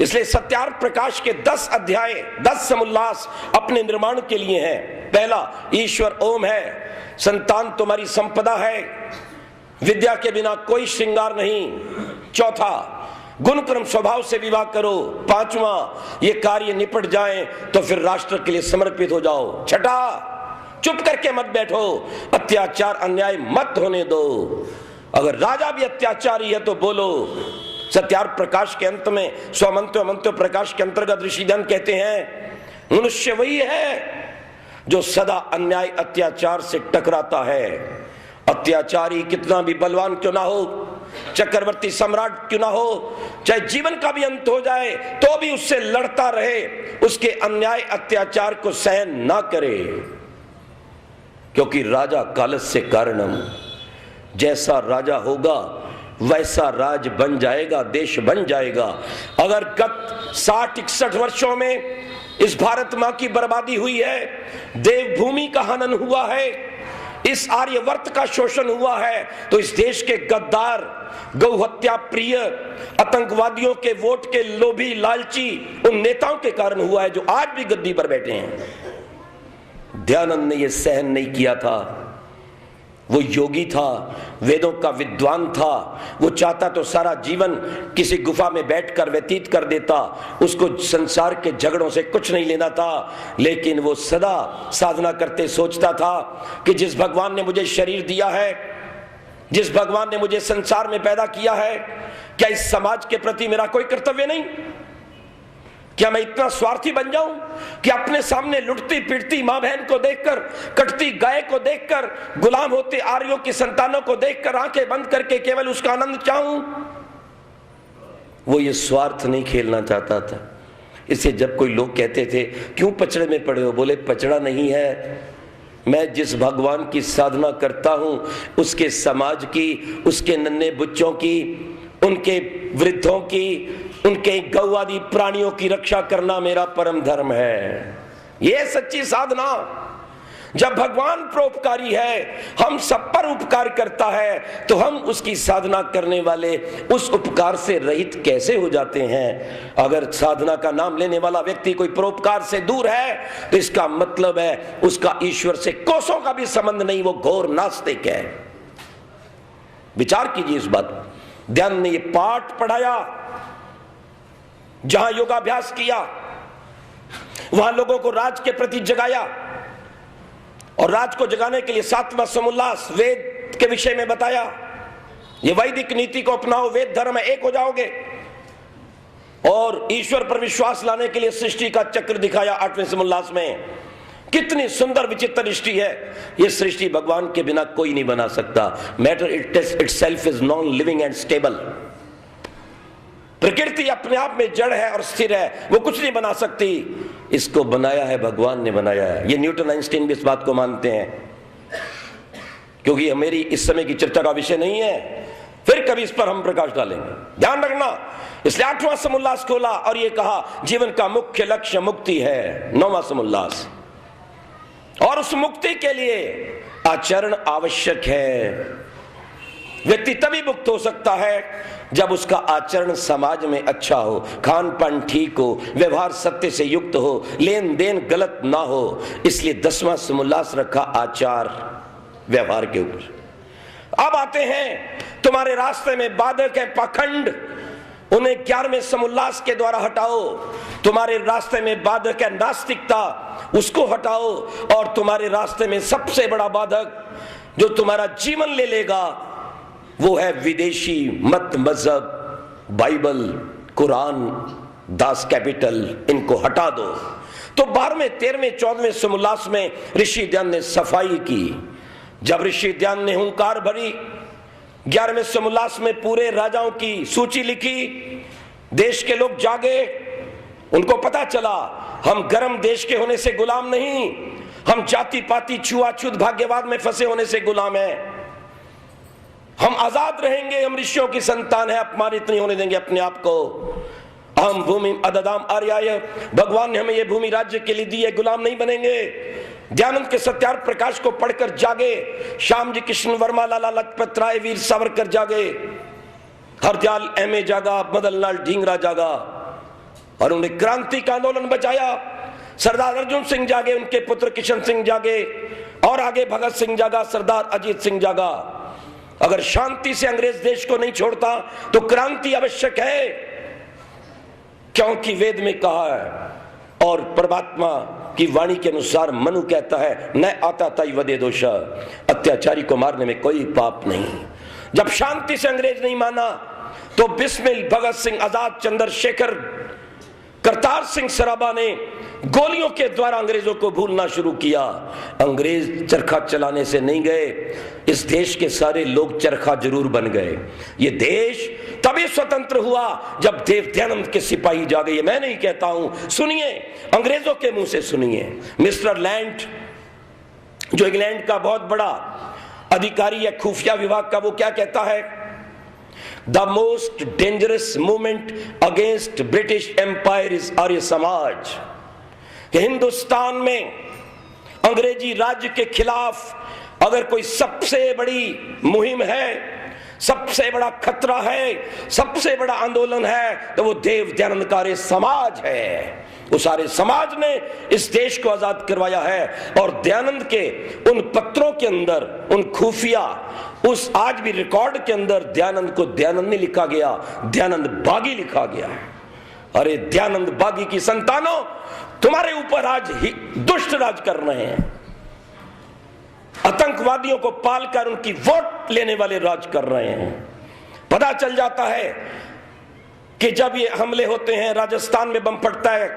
इसलिए सत्यार्थ प्रकाश के 10 अध्याय 10 समुल्लास अपने निर्माण के लिए हैं। पहला, ईश्वर ओम है, संतान तुम्हारी संपदा है, विद्या के बिना कोई श्रृंगार नहीं। चौथा, गुण कर्म स्वभाव से विवाह करो। पांचवा, ये कार्य निपट जाए तो फिर राष्ट्र के लिए समर्पित हो जाओ। छठा, चुप करके मत बैठो, अत्याचार अन्याय मत होने दो। अगर राजा भी अत्याचारी है तो बोलो। सत्यार्थ प्रकाश के अंत में स्वमंत्व प्रकाश के अंतर्गत ऋषिजन कहते हैं, मनुष्य वही है जो सदा अन्याय अत्याचार से टकराता है। अत्याचारी कितना भी बलवान क्यों ना हो, चक्रवर्ती सम्राट क्यों ना हो, चाहे जीवन का भी अंत हो जाए तो भी उससे लड़ता रहे, उसके अन्याय अत्याचार को सहन ना करे। क्योंकि राजा कालस्य कारणम, जैसा राजा होगा वैसा राज बन जाएगा, देश बन जाएगा। अगर गत 60-61 वर्षों में इस भारत मां की बर्बादी हुई है, देवभूमि का हनन हुआ है, इस आर्यवर्त का शोषण हुआ है, तो इस देश के गद्दार, गौहत्या प्रिय, आतंकवादियों के वोट के लोभी लालची उन नेताओं के कारण हुआ है जो आज भी गद्दी पर बैठे हैं। दयानंद ने यह सहन नहीं किया था। वो योगी था, वेदों का विद्वान था, वो चाहता तो सारा जीवन किसी गुफा में बैठकर व्यतीत कर देता, उसको संसार के झगड़ों से कुछ नहीं लेना था। लेकिन वो सदा साधना करते सोचता था कि जिस भगवान ने मुझे शरीर दिया है, जिस भगवान ने मुझे संसार में पैदा किया है, क्या इस समाज के प्रति मेरा कोई कर्तव्य नहीं? क्या मैं इतना स्वार्थी बन जाऊं कि अपने सामने लुटती पिटती मां बहन को देखकर, कटती गाय को देखकर, गुलाम होते आर्यों की संतानों को देखकर आंखें बंद करके केवल उसका आनंद चाहूं? वो ये स्वार्थ नहीं खेलना चाहता था। इससे जब कोई लोग कहते थे क्यों पचड़े में पड़े हो, बोले पचड़ा नहीं है, मैं जिस भगवान की साधना करता हूं उसके समाज की, उसके नन्हे बच्चों की, उनके वृद्धों की, उनके गौ आदि प्राणियों की रक्षा करना मेरा परम धर्म है। यह सच्ची साधना। जब भगवान परोपकारी है, हम सब पर उपकार करता है, तो हम उसकी साधना करने वाले उस उपकार से रहित कैसे हो जाते हैं? अगर साधना का नाम लेने वाला व्यक्ति कोई परोपकार से दूर है, तो इसका मतलब है उसका ईश्वर से कोसों का भी संबंध नहीं, वो घोर नास्तिक है। विचार कीजिए इस बात। ध्यान ने ये पाठ पढ़ाया, जहां योगाभ्यास किया, वहां लोगों को राज के प्रति जगाया, और राज को जगाने के लिए 7वां समुल्लास वेद के विषय में बताया। ये वैदिक नीति को अपनाओ, वेद धर्म में एक हो जाओगे। और ईश्वर पर विश्वास लाने के लिए सृष्टि का चक्र दिखाया 8वें समुल्लास में। कितनी सुंदर विचित्र सृष्टि है। ये सृष्टि भगवान के बिना कोई नहीं बना सकता। Matter itself is non living and stable. प्रकृति अपने आप में जड़ है और स्थिर है, वो कुछ नहीं बना सकती। इसको बनाया है भगवान ने बनाया है। ये न्यूटन आइंस्टीन भी इस बात को मानते हैं, क्योंकि मेरी इस समय की चर्चा का विषय नहीं है, फिर कभी इस पर हम प्रकाश डालेंगे, ध्यान रखना। इसलिए 8वां समुल्लास खोला और ये कहा जीवन का मुख्य लक्ष्य मुक्ति है। 9वां समुल्लास, और उस मुक्ति के लिए आचरण आवश्यक है। व्यक्ति तभी मुक्त हो सकता है जब उसका आचरण समाज में अच्छा हो, खान पान ठीक हो, व्यवहार सत्य से युक्त हो, लेन देन गलत ना हो। इसलिए 10वां समुल्लास रखा आचार व्यवहार के ऊपर। अब आते हैं तुम्हारे रास्ते में बाधक है पाखंड, उन्हें 11वें समुल्लास के द्वारा हटाओ। तुम्हारे रास्ते में बाधक है नास्तिकता, उसको हटाओ। और तुम्हारे रास्ते में सबसे बड़ा बाधक जो तुम्हारा जीवन ले लेगा, वो है विदेशी मत मजहब, बाइबल, कुरान, दास कैपिटल, इनको हटा दो। तो 12वें, 13वें, 14वें समुल्लास में ऋषि ध्यान ने सफाई की। जब ऋषि ध्यान ने हुंकार भरी, 11वें समुल्लास में पूरे राजाओं की सूची लिखी। देश के लोग जागे, उनको पता चला हम गर्म देश के होने से गुलाम नहीं, हम जाति पाति छुआछूत भाग्यवाद में फंसे होने से गुलाम हैं। हम आजाद रहेंगे, हम ऋषियों की संतान है, अपमानित नहीं होने देंगे अपने आप को। हम भूमि अददाम आर्याय, भगवान ने हमें ये भूमि राज्य के लिए दी है, गुलाम नहीं बनेंगे। दयानंद के सत्यार्थ प्रकाश को पढ़कर जागे। श्याम जी कृष्ण वर्मा, लाला लजपत राय, वीर सावरकर जागे, हरदयाल एमए जागा, मदन लाल ढींगरा जागा, और उन्हें क्रांति का आंदोलन बचाया। सरदार अर्जुन सिंह जागे, उनके पुत्र किशन सिंह जागे, और आगे भगत सिंह जागा, सरदार अजीत सिंह जागा। अगर शांति से अंग्रेज देश को नहीं छोड़ता तो क्रांति आवश्यक है, क्योंकि वेद में कहा है और परमात्मा की वाणी के अनुसार मनु कहता है न आता तई वदे दोष, अत्याचारी को मारने में कोई पाप नहीं। जब शांति से अंग्रेज नहीं माना तो बिस्मिल, भगत सिंह, आजाद, चंद्रशेखर, करतार सिंह सराबा ने गोलियों के द्वारा अंग्रेजों को भूलना शुरू किया। अंग्रेज चरखा चलाने से नहीं गए, इस देश के सारे लोग चरखा जरूर बन गए। ये देश तभी स्वतंत्र हुआ जब देव दयानंद के सिपाही जागे। ये मैं नहीं कहता हूं, सुनिए, अंग्रेजों के मुंह से सुनिए। मिस्टर लैंड, जो इंग्लैंड का बहुत बड़ा अधिकारी है खुफिया विभाग का, वो क्या कहता है? The most dangerous movement against British empire is Arya Samaj. कि हिंदुस्तान में अंग्रेजी राज्य के खिलाफ अगर कोई सबसे बड़ी मुहिम है, सबसे बड़ा खतरा है, सबसे बड़ा आंदोलन है, तो वो देव दयानंद का आर्य समाज है। उस आर्य समाज ने इस देश को आजाद करवाया है। और दयानंद के उन पत्रों के अंदर, उन खुफिया, उस आज भी रिकॉर्ड के अंदर दयानंद को दयानंद नहीं लिखा गया, दयानंद बागी लिखा गया है। अरे दयानंद बागी की संतानों, तुम्हारे ऊपर आज ही दुष्ट राज कर रहे हैं। आतंकवादियों को पालकर उनकी वोट लेने वाले राज कर रहे हैं। पता चल जाता है कि जब ये हमले होते हैं, राजस्थान में बम फटता है,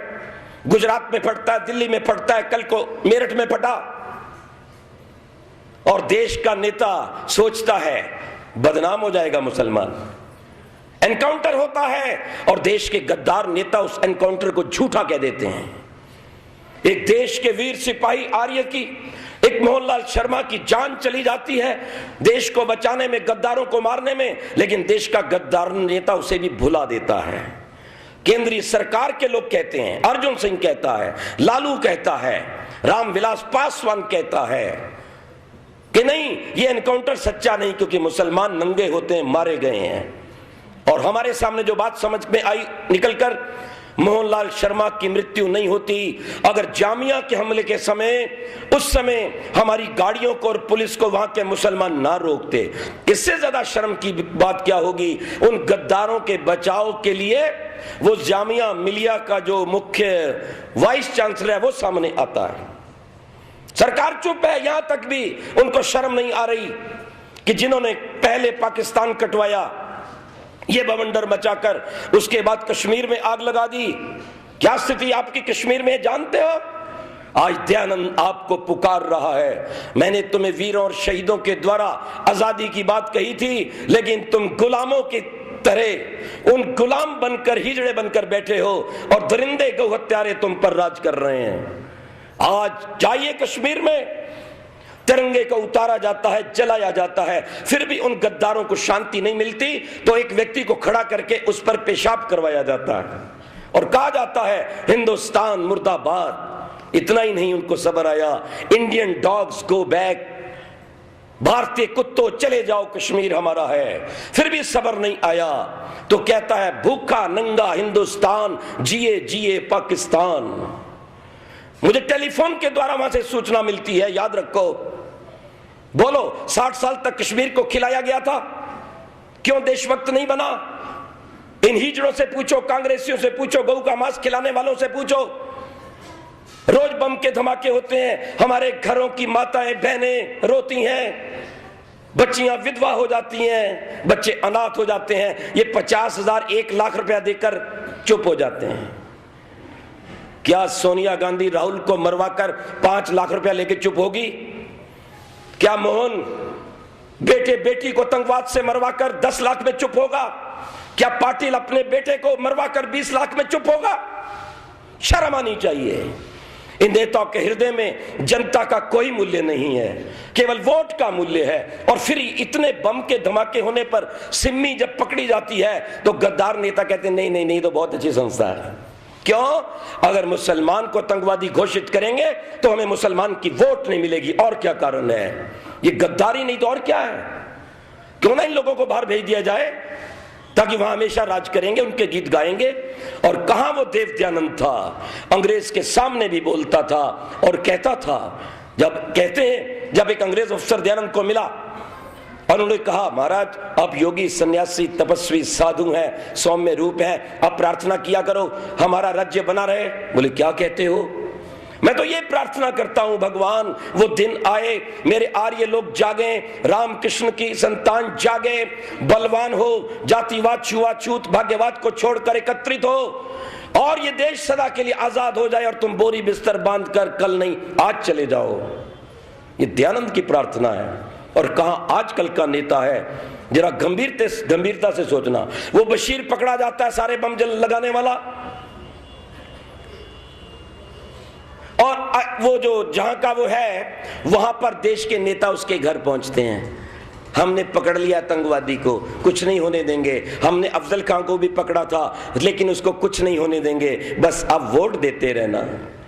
गुजरात में फटता है, दिल्ली में फटता है, कल को मेरठ में फटा, और देश का नेता सोचता है बदनाम हो जाएगा मुसलमान। एनकाउंटर होता है और देश के गद्दार नेता उस एनकाउंटर को झूठा कह देते हैं। एक देश के वीर सिपाही आर्य की, एक मोहनलाल शर्मा की जान चली जाती है देश को बचाने में, गद्दारों को मारने में, लेकिन देश का गद्दार नेता उसे भी भुला देता है। केंद्रीय सरकार के लोग कहते हैं, अर्जुन सिंह कहता है, लालू कहता है, रामविलास पासवान कहता है कि नहीं, ये एनकाउंटर सच्चा नहीं, क्योंकि मुसलमान नंगे होते हैं, मारे गए हैं। और हमारे सामने जो बात समझ में आई निकलकर, मोहनलाल शर्मा की मृत्यु नहीं होती अगर जामिया के हमले के समय, उस समय हमारी गाड़ियों को और पुलिस को वहां के मुसलमान ना रोकते। इससे ज्यादा शर्म की बात क्या होगी। उन गद्दारों के बचाव के लिए वो जामिया मिलिया का जो मुख्य वाइस चांसलर है वो सामने आता है। सरकार चुप है, यहां तक भी उनको शर्म नहीं आ रही कि जिन्होंने पहले पाकिस्तान कटवाया, ये बवंडर मचाकर उसके बाद कश्मीर में आग लगा दी। क्या स्थिति आपकी कश्मीर में जानते हो? आज दयानंद आपको पुकार रहा है। मैंने तुम्हें वीरों और शहीदों के द्वारा आजादी की बात कही थी, लेकिन तुम गुलामों की तरह उन गुलाम बनकर, हिजड़े बनकर बैठे हो और दरिंदे गौ हत्यारे तुम पर राज कर रहे हैं। आज जाइए कश्मीर में, तिरंगे को उतारा जाता है, जलाया जाता है, फिर भी उन गद्दारों को शांति नहीं मिलती, तो एक व्यक्ति को खड़ा करके उस पर पेशाब करवाया जाता है और कहा जाता है हिंदुस्तान मुर्दाबाद। इतना ही नहीं, उनको सब्र आया, इंडियन डॉग्स गो बैक, भारतीय कुत्तों चले जाओ, कश्मीर हमारा है। फिर भी सब्र नहीं आया तो कहता है भूखा नंगा हिंदुस्तान, जिए जिए पाकिस्तान। मुझे टेलीफोन के द्वारा वहां से सूचना मिलती है, याद रखो। बोलो, 60 साल तक कश्मीर को खिलाया गया था, क्यों देशभक्त नहीं बना? इन हिजड़ों से पूछो, कांग्रेसियों से पूछो, गऊ का मांस खिलाने वालों से पूछो। रोज बम के धमाके होते हैं, हमारे घरों की माताएं बहनें रोती हैं, बच्चियां विधवा हो जाती हैं, बच्चे अनाथ हो जाते हैं। ये 50,000 1 लाख रुपया देकर चुप हो जाते हैं। क्या सोनिया गांधी राहुल को मरवाकर 5 लाख रुपया लेके चुप होगी? क्या मोहन बेटे बेटी को आतंकवाद से मरवाकर 10 लाख में चुप होगा? क्या पाटिल अपने बेटे को मरवाकर 20 लाख में चुप होगा? शर्म आनी चाहिए। इन नेताओं के हृदय में जनता का कोई मूल्य नहीं है, केवल वोट का मूल्य है। और फिर इतने बम के धमाके होने पर सिम्मी जब पकड़ी जाती है तो गद्दार नेता कहते हैं नहीं नहीं नहीं, तो बहुत अच्छी संस्था है। क्यों? अगर मुसलमान को आतंकवादी घोषित करेंगे तो हमें मुसलमान की वोट नहीं मिलेगी। और क्या कारण है? ये गद्दारी नहीं तो और क्या है? क्यों ना इन लोगों को बाहर भेज दिया जाए ताकि वहां हमेशा राज करेंगे, उनके गीत गाएंगे। और कहां वो देव दयानंद था, अंग्रेज के सामने भी बोलता था और कहता था। जब कहते हैं, जब एक अंग्रेज अफसर दयानंद को मिला और उन्होंने कहा महाराज आप योगी सन्यासी तपस्वी साधु हैं, सौम्य रूप हैं, आप प्रार्थना किया करो हमारा राज्य बना रहे। बोले क्या कहते हो? मैं तो ये प्रार्थना करता हूं भगवान वो दिन आए, मेरे आर्य लोग जागे, रामकृष्ण की संतान जागे, बलवान हो, जातिवाद छुआछूत भाग्यवाद को छोड़कर एकत्रित हो और ये देश सदा के लिए आजाद हो जाए और तुम बोरी बिस्तर बांधकर कल नहीं आज चले जाओ। ये दयानंद की प्रार्थना है। और कहां आजकल का नेता है? जरा गंभीरता से सोचना। वो बशीर पकड़ा जाता है, सारे बम लगाने वाला, और वो जो जहां का वो है वहां पर देश के नेता उसके घर पहुंचते हैं। हमने पकड़ लिया आतंकवादी को, कुछ नहीं होने देंगे। हमने अफजल खान को भी पकड़ा था, लेकिन उसको कुछ नहीं होने देंगे, बस आप वोट देते रहना।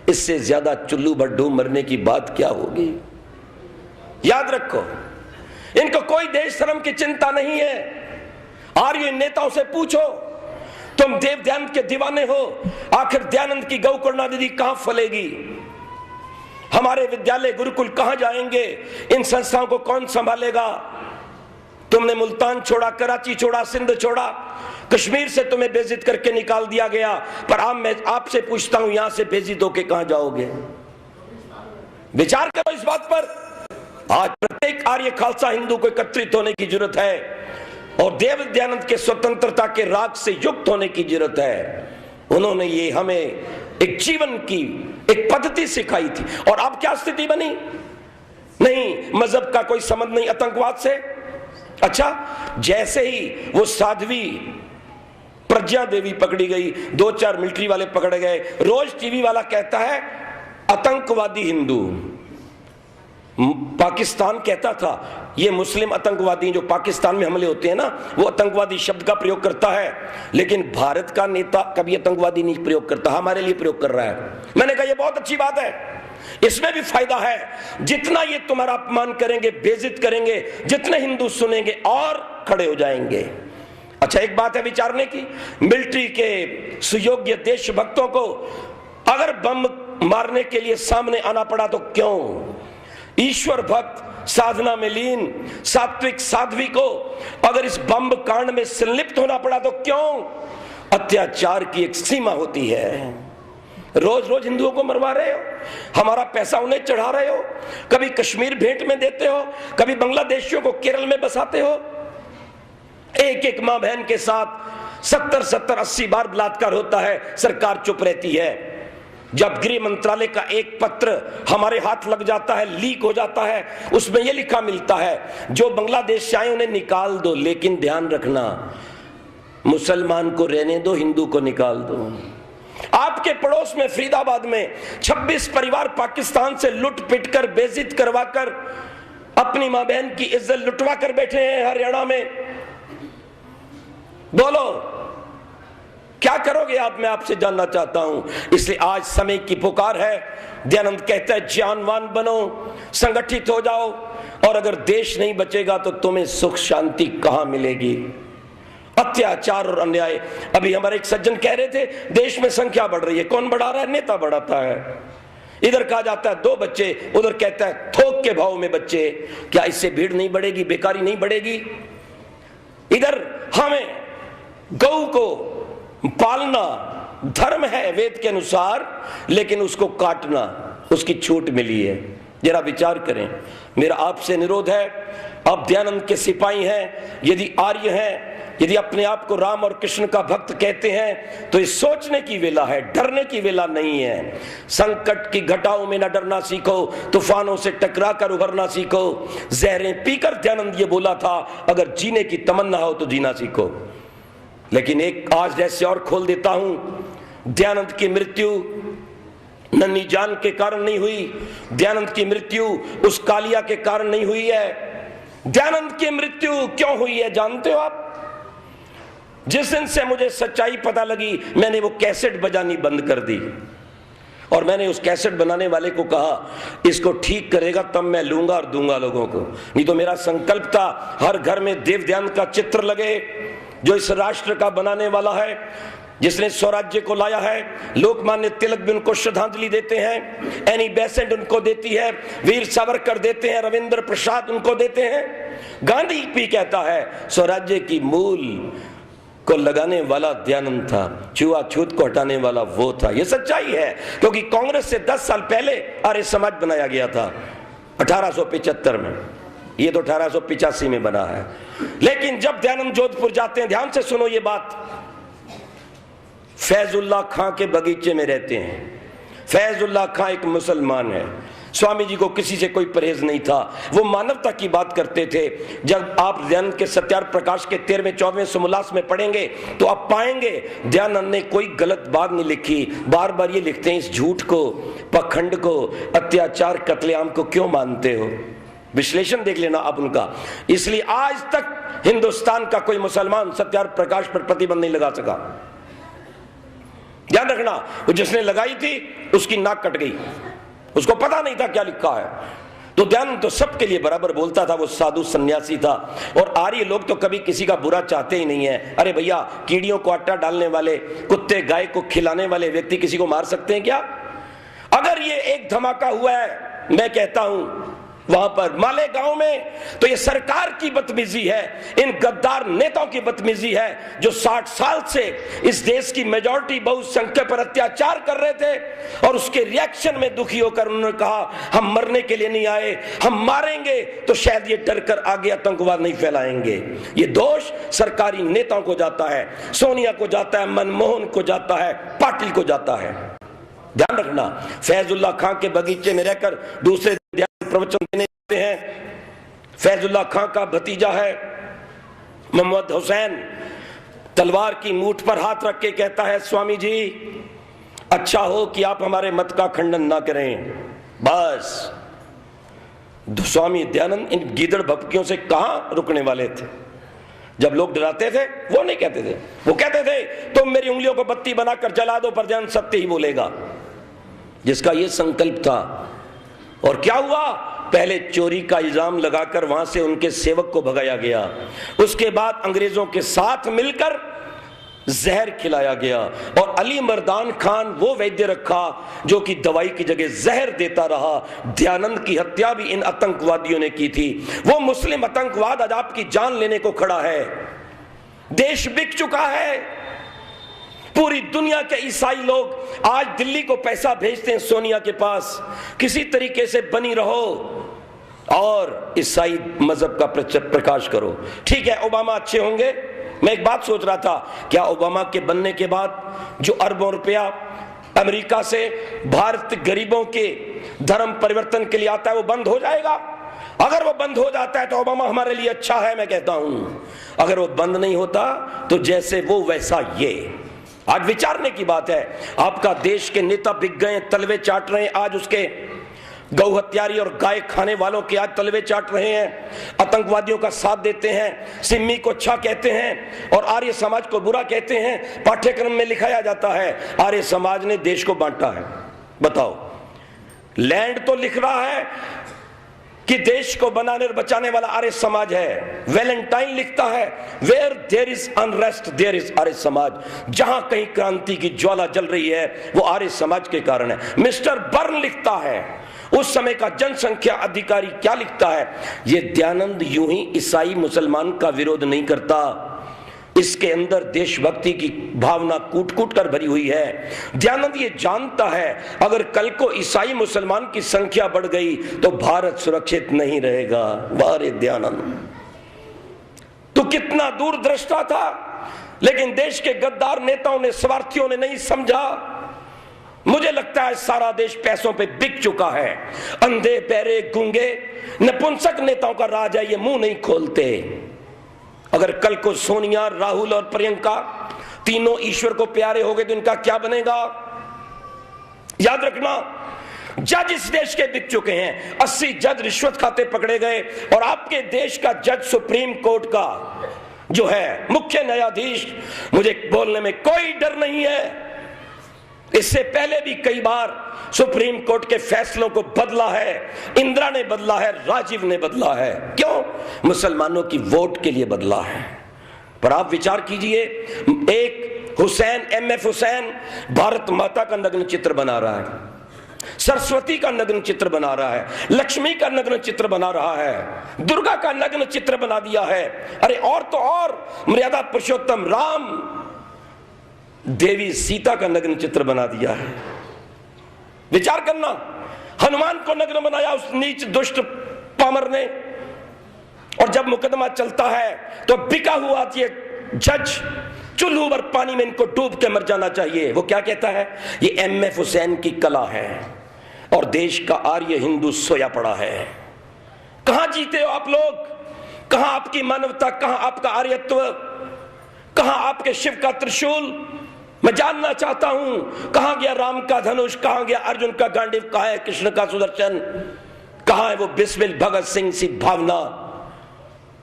इससे ज्यादा चुल्लू भड्डू मरने की बात क्या होगी? याद रखो, इनको कोई देश धर्म की चिंता नहीं है। आर्य नेताओं से पूछो, तुम देव दयानंद के दीवाने हो, आखिर दयानंद की गौ करुणा निधि कहां फलेगी? हमारे विद्यालय गुरुकुल कहां जाएंगे? इन संस्थाओं को कौन संभालेगा? तुमने मुल्तान छोड़ा, कराची छोड़ा, सिंध छोड़ा, कश्मीर से तुम्हें बेइज्जत करके निकाल दिया गया। पर अब मैं आपसे पूछता हूं, यहां से बेइज्जत होके कहां जाओगे? विचार करो इस बात पर। आज प्रत्येक आर्य खालसा हिंदू को एकत्रित होने की जरूरत है और देव दयानंद के स्वतंत्रता के राग से युक्त होने की जरूरत है। उन्होंने ये हमें एक जीवन की एक पद्धति सिखाई थी। और अब क्या स्थिति बनी? नहीं, मजहब का कोई संबंध नहीं आतंकवाद से। अच्छा, जैसे ही वो साध्वी प्रज्ञा देवी पकड़ी गई, 2-4 मिलिट्री वाले पकड़े गए, रोज टीवी वाला कहता है आतंकवादी हिंदू। पाकिस्तान कहता था ये मुस्लिम आतंकवादी जो पाकिस्तान में हमले होते हैं ना, वो आतंकवादी शब्द का प्रयोग करता है, लेकिन भारत का नेता कभी आतंकवादी नहीं प्रयोग करता, हमारे लिए प्रयोग कर रहा है। मैंने कहा ये बहुत अच्छी बात है। इसमें भी फायदा है। जितना ये तुम्हारा अपमान करेंगे, बेइज्जत करेंगे, जितने हिंदू सुनेंगे और खड़े हो जाएंगे। अच्छा, एक बात है विचारने की, मिलिट्री के सुयोग्य देशभक्तों को अगर बम मारने के लिए सामने आना पड़ा तो क्यों? ईश्वर भक्त, साधना में लीन सात्विक साध्वी को अगर इस बम कांड में संलिप्त होना पड़ा तो क्यों? अत्याचार की एक सीमा होती है। रोज रोज हिंदुओं को मरवा रहे हो, हमारा पैसा उन्हें चढ़ा रहे हो, कभी कश्मीर भेंट में देते हो, कभी बांग्लादेशियों को केरल में बसाते हो। एक एक मां बहन के साथ 70-80 बार बलात्कार होता है, सरकार चुप रहती है। जब गृह मंत्रालय का एक पत्र हमारे हाथ लग जाता है, लीक हो जाता है, उसमें यह लिखा मिलता है जो बांग्लादेश से आए उन्हें निकाल दो, लेकिन ध्यान रखना मुसलमान को रहने दो, हिंदू को निकाल दो। आपके पड़ोस में फरीदाबाद में 26 परिवार पाकिस्तान से लुट पिट कर, बेइज्जत करवा कर, अपनी मां बहन की इज्जत लुटवा कर बैठे हैं हरियाणा में। बोलो क्या करोगे आप? मैं आपसे जानना चाहता हूं। इसलिए आज समय की पुकार है। दयानंद कहता है ज्ञानवान बनो, संगठित हो जाओ, और अगर देश नहीं बचेगा तो तुम्हें सुख शांति कहां मिलेगी? अत्याचार और अन्याय। अभी हमारे एक सज्जन कह रहे थे देश में संख्या बढ़ रही है। कौन बढ़ा रहा है? नेता बढ़ाता है। इधर कहा जाता है 2 बच्चे, उधर कहता है थोक के भाव में बच्चे। क्या इससे भीड़ नहीं बढ़ेगी, बेकारी नहीं बढ़ेगी? इधर हमें गौ को पालना धर्म है वेद के अनुसार, लेकिन उसको काटना उसकी छूट मिली है। जरा विचार करें। मेरा आपसे निरोध है, आप दयानंद के सिपाही हैं, यदि आर्य हैं, यदि अपने आप को राम और कृष्ण का भक्त कहते हैं, तो ये सोचने की वेला है, डरने की वेला नहीं है। संकट की घटाओं में न डरना सीखो, तूफानों से टकरा कर उभरना सीखो। जहरें पीकर दयानंद ये बोला था, अगर जीने की तमन्ना हो तो जीना सीखो। लेकिन एक आज जैसे और खोल देता हूं, दयानंद की मृत्यु नन्ही जान के कारण नहीं हुई, दयानंद की मृत्यु उस कालिया के कारण नहीं हुई है। दयानंद की मृत्यु क्यों हुई है जानते हो आप? जिस दिन से मुझे सच्चाई पता लगी, मैंने वो कैसेट बजानी बंद कर दी, और मैंने उस कैसेट बनाने वाले को कहा इसको ठीक करेगा तब मैं लूंगा और दूंगा लोगों को, नहीं तो मेरा संकल्प था हर घर में देव दयानंद का चित्र लगे, जो इस राष्ट्र का बनाने वाला है, जिसने स्वराज्य को लाया है। लोकमान्य तिलक भी उनको श्रद्धांजलि देते हैं, एनी बेसेंट उनको देती है, वीर सावरकर देते हैं, रविंद्र प्रसाद उनको देते हैं। गांधी भी कहता है स्वराज्य की मूल को लगाने वाला दयानंद था, छुआछूत को हटाने वाला वो था। ये सच्चाई है, क्योंकि कांग्रेस से 10 साल पहले आर्य समाज बनाया गया था 1875 में, ये तो 1885 में बना है। लेकिन जब दयानंद जोधपुर जाते हैं, ध्यान से सुनो ये बात, फैजुल्ला खां के बगीचे में रहते हैं। फैजुल्ला खां एक मुसलमान है, स्वामी जी को किसी से कोई परहेज नहीं था, वो मानवता की बात करते थे। जब आप दयानंद के सत्यार्थ प्रकाश के 13वें-14वें समोल्लास में पढ़ेंगे तो आप पाएंगे दयानंद ने कोई गलत बात नहीं लिखी। बार बार ये लिखते हैं इस झूठ को, पखंड को, अत्याचार कत्लेआम को क्यों मानते हो? विश्लेषण देख लेना आप उनका। इसलिए आज तक हिंदुस्तान का कोई मुसलमान सत्यार्थ प्रकाश पर प्रतिबंध नहीं लगा सका। ध्यान रखना, वो जिसने लगाई थी उसकी नाक कट गई, उसको पता नहीं था क्या लिखा है। तो दयानंद तो सबके लिए बराबर बोलता था, वो साधु सन्यासी था। और आर्य लोग तो कभी किसी का बुरा चाहते ही नहीं है। अरे भैया, कीड़ियों को आटा डालने वाले, कुत्ते गाय को खिलाने वाले व्यक्ति किसी को मार सकते हैं क्या? अगर ये एक धमाका हुआ है, मैं कहता हूं वहां पर मालेगांव में, तो ये सरकार की बदतमीजी है, इन गद्दार नेताओं की बदतमीजी है, जो 60 साल से इस देश की मेजॉरिटी बहुसंख्यक पर अत्याचार कर रहे थे, और उसके रिएक्शन में दुखी होकर उन्होंने कहा हम मरने के लिए नहीं आए, हम मारेंगे तो शायद ये डर कर आगे आतंकवाद नहीं फैलाएंगे। ये दोष सरकारी नेताओं को जाता है, सोनिया को जाता है, मनमोहन को जाता है, पाटिल को जाता है। ध्यान रखना, फैजुल्ला खां के बगीचे में रहकर दूसरे प्रवचन देने जाते हैं। फैजुल्ला खां का भतीजा है मोहम्मद हुसैन, तलवार की मूठ पर हाथ रख के कहता है स्वामी जी अच्छा हो कि आप हमारे मत का खंडन ना करें। बस स्वामी दयानंद इन गीदड़ भपकियों से कहां रुकने वाले थे। जब लोग डराते थे वो नहीं कहते थे, वो कहते थे तुम मेरी उंगलियों को बत्ती बनाकर जला दो पर दयानंद सत्य ही बोलेगा। जिसका यह संकल्प था। और क्या हुआ? पहले चोरी का इल्जाम लगाकर वहां से उनके सेवक को भगाया गया, उसके बाद अंग्रेजों के साथ मिलकर जहर खिलाया गया, और अली मर्दान खान वो वैद्य रखा जो कि दवाई की जगह जहर देता रहा। दयानंद की हत्या भी इन आतंकवादियों ने की थी। वो मुस्लिम आतंकवाद आज आपकी जान लेने को खड़ा है। देश बिक चुका है। पूरी दुनिया के ईसाई लोग आज दिल्ली को पैसा भेजते हैं सोनिया के पास, किसी तरीके से बनी रहो और ईसाई मजहब का प्रकाश करो। ठीक है, ओबामा अच्छे होंगे। मैं एक बात सोच रहा था, क्या ओबामा के बनने के बाद जो अरबों रुपया अमेरिका से भारत गरीबों के धर्म परिवर्तन के लिए आता है वो बंद हो जाएगा? अगर वो बंद हो जाता है तो ओबामा हमारे लिए अच्छा है, मैं कहता हूं। अगर वो बंद नहीं होता तो जैसे वो वैसा ये। आज विचारने की बात है। आपका देश के नेता बिक गए, तलवे चाट रहे हैं। आज उसके गौ हत्यारी और गाय खाने वालों के आज तलवे चाट रहे हैं, आतंकवादियों का साथ देते हैं, सिम्मी को अच्छा कहते हैं और आर्य समाज को बुरा कहते हैं। पाठ्यक्रम में लिखाया जाता है आर्य समाज ने देश को बांटा है। बताओ, लैंड तो लिख रहा है कि देश को बनाने और बचाने वाला आर्य समाज है। वैलेंटाइन लिखता है where there is unrest there is Arya Samaj. जहां कहीं क्रांति की ज्वाला जल रही है वो आर्य समाज के कारण है। मिस्टर बर्न लिखता है, उस समय का जनसंख्या अधिकारी क्या लिखता है, ये दयानंद यूं ही ईसाई मुसलमान का विरोध नहीं करता, इसके अंदर देशभक्ति की भावना कूट कूट कर भरी हुई है। दयानंद ये जानता है अगर कल को ईसाई मुसलमान की संख्या बढ़ गई तो भारत सुरक्षित नहीं रहेगा। वारे दयानंद, तो कितना दूरदृष्टा था, लेकिन देश के गद्दार नेताओं ने, स्वार्थियों ने नहीं समझा। मुझे लगता है सारा देश पैसों पे बिक चुका है। अंधे बहरे गूंगे नपुंसक नेताओं का राज है, ये मुंह नहीं खोलते। अगर कल को सोनिया, राहुल और प्रियंका तीनों ईश्वर को प्यारे हो गए तो इनका क्या बनेगा? याद रखना, जज इस देश के बिक चुके हैं। 80 जज रिश्वत खाते पकड़े गए और आपके देश का जज सुप्रीम कोर्ट का जो है मुख्य न्यायाधीश, मुझे बोलने में कोई डर नहीं है, इससे पहले भी कई बार सुप्रीम कोर्ट के फैसलों को बदला है। इंदिरा ने बदला है, राजीव ने बदला है। क्यों? मुसलमानों की वोट के लिए बदला है। पर आप विचार कीजिए, एक हुसैन, MF हुसैन भारत माता का नग्न चित्र बना रहा है, सरस्वती का नग्न चित्र बना रहा है, लक्ष्मी का नग्न चित्र बना रहा है, दुर्गा का नग्न चित्र बना दिया है। अरे और तो और मर्यादा पुरुषोत्तम राम, देवी सीता का नग्न चित्र बना दिया है। विचार करना, हनुमान को नग्न बनाया उस नीच दुष्ट पामर ने। और जब मुकदमा चलता है तो बिका हुआ ये जज चुल्लू भर पानी में इनको डूब के मर जाना चाहिए। वो क्या कहता है? ये MF हुसैन की कला है और देश का आर्य हिंदू सोया पड़ा है। कहां जीते हो आप लोग? कहां आपकी मानवता? कहां आपका आर्यत्व? कहां आपके शिव का त्रिशूल? मैं जानना चाहता हूं, कहां गया राम का धनुष? कहां गया अर्जुन का गांडीव? कहां है कृष्ण का सुदर्शन? कहां है वो बिस्मिल भगत सिंह सी भावना?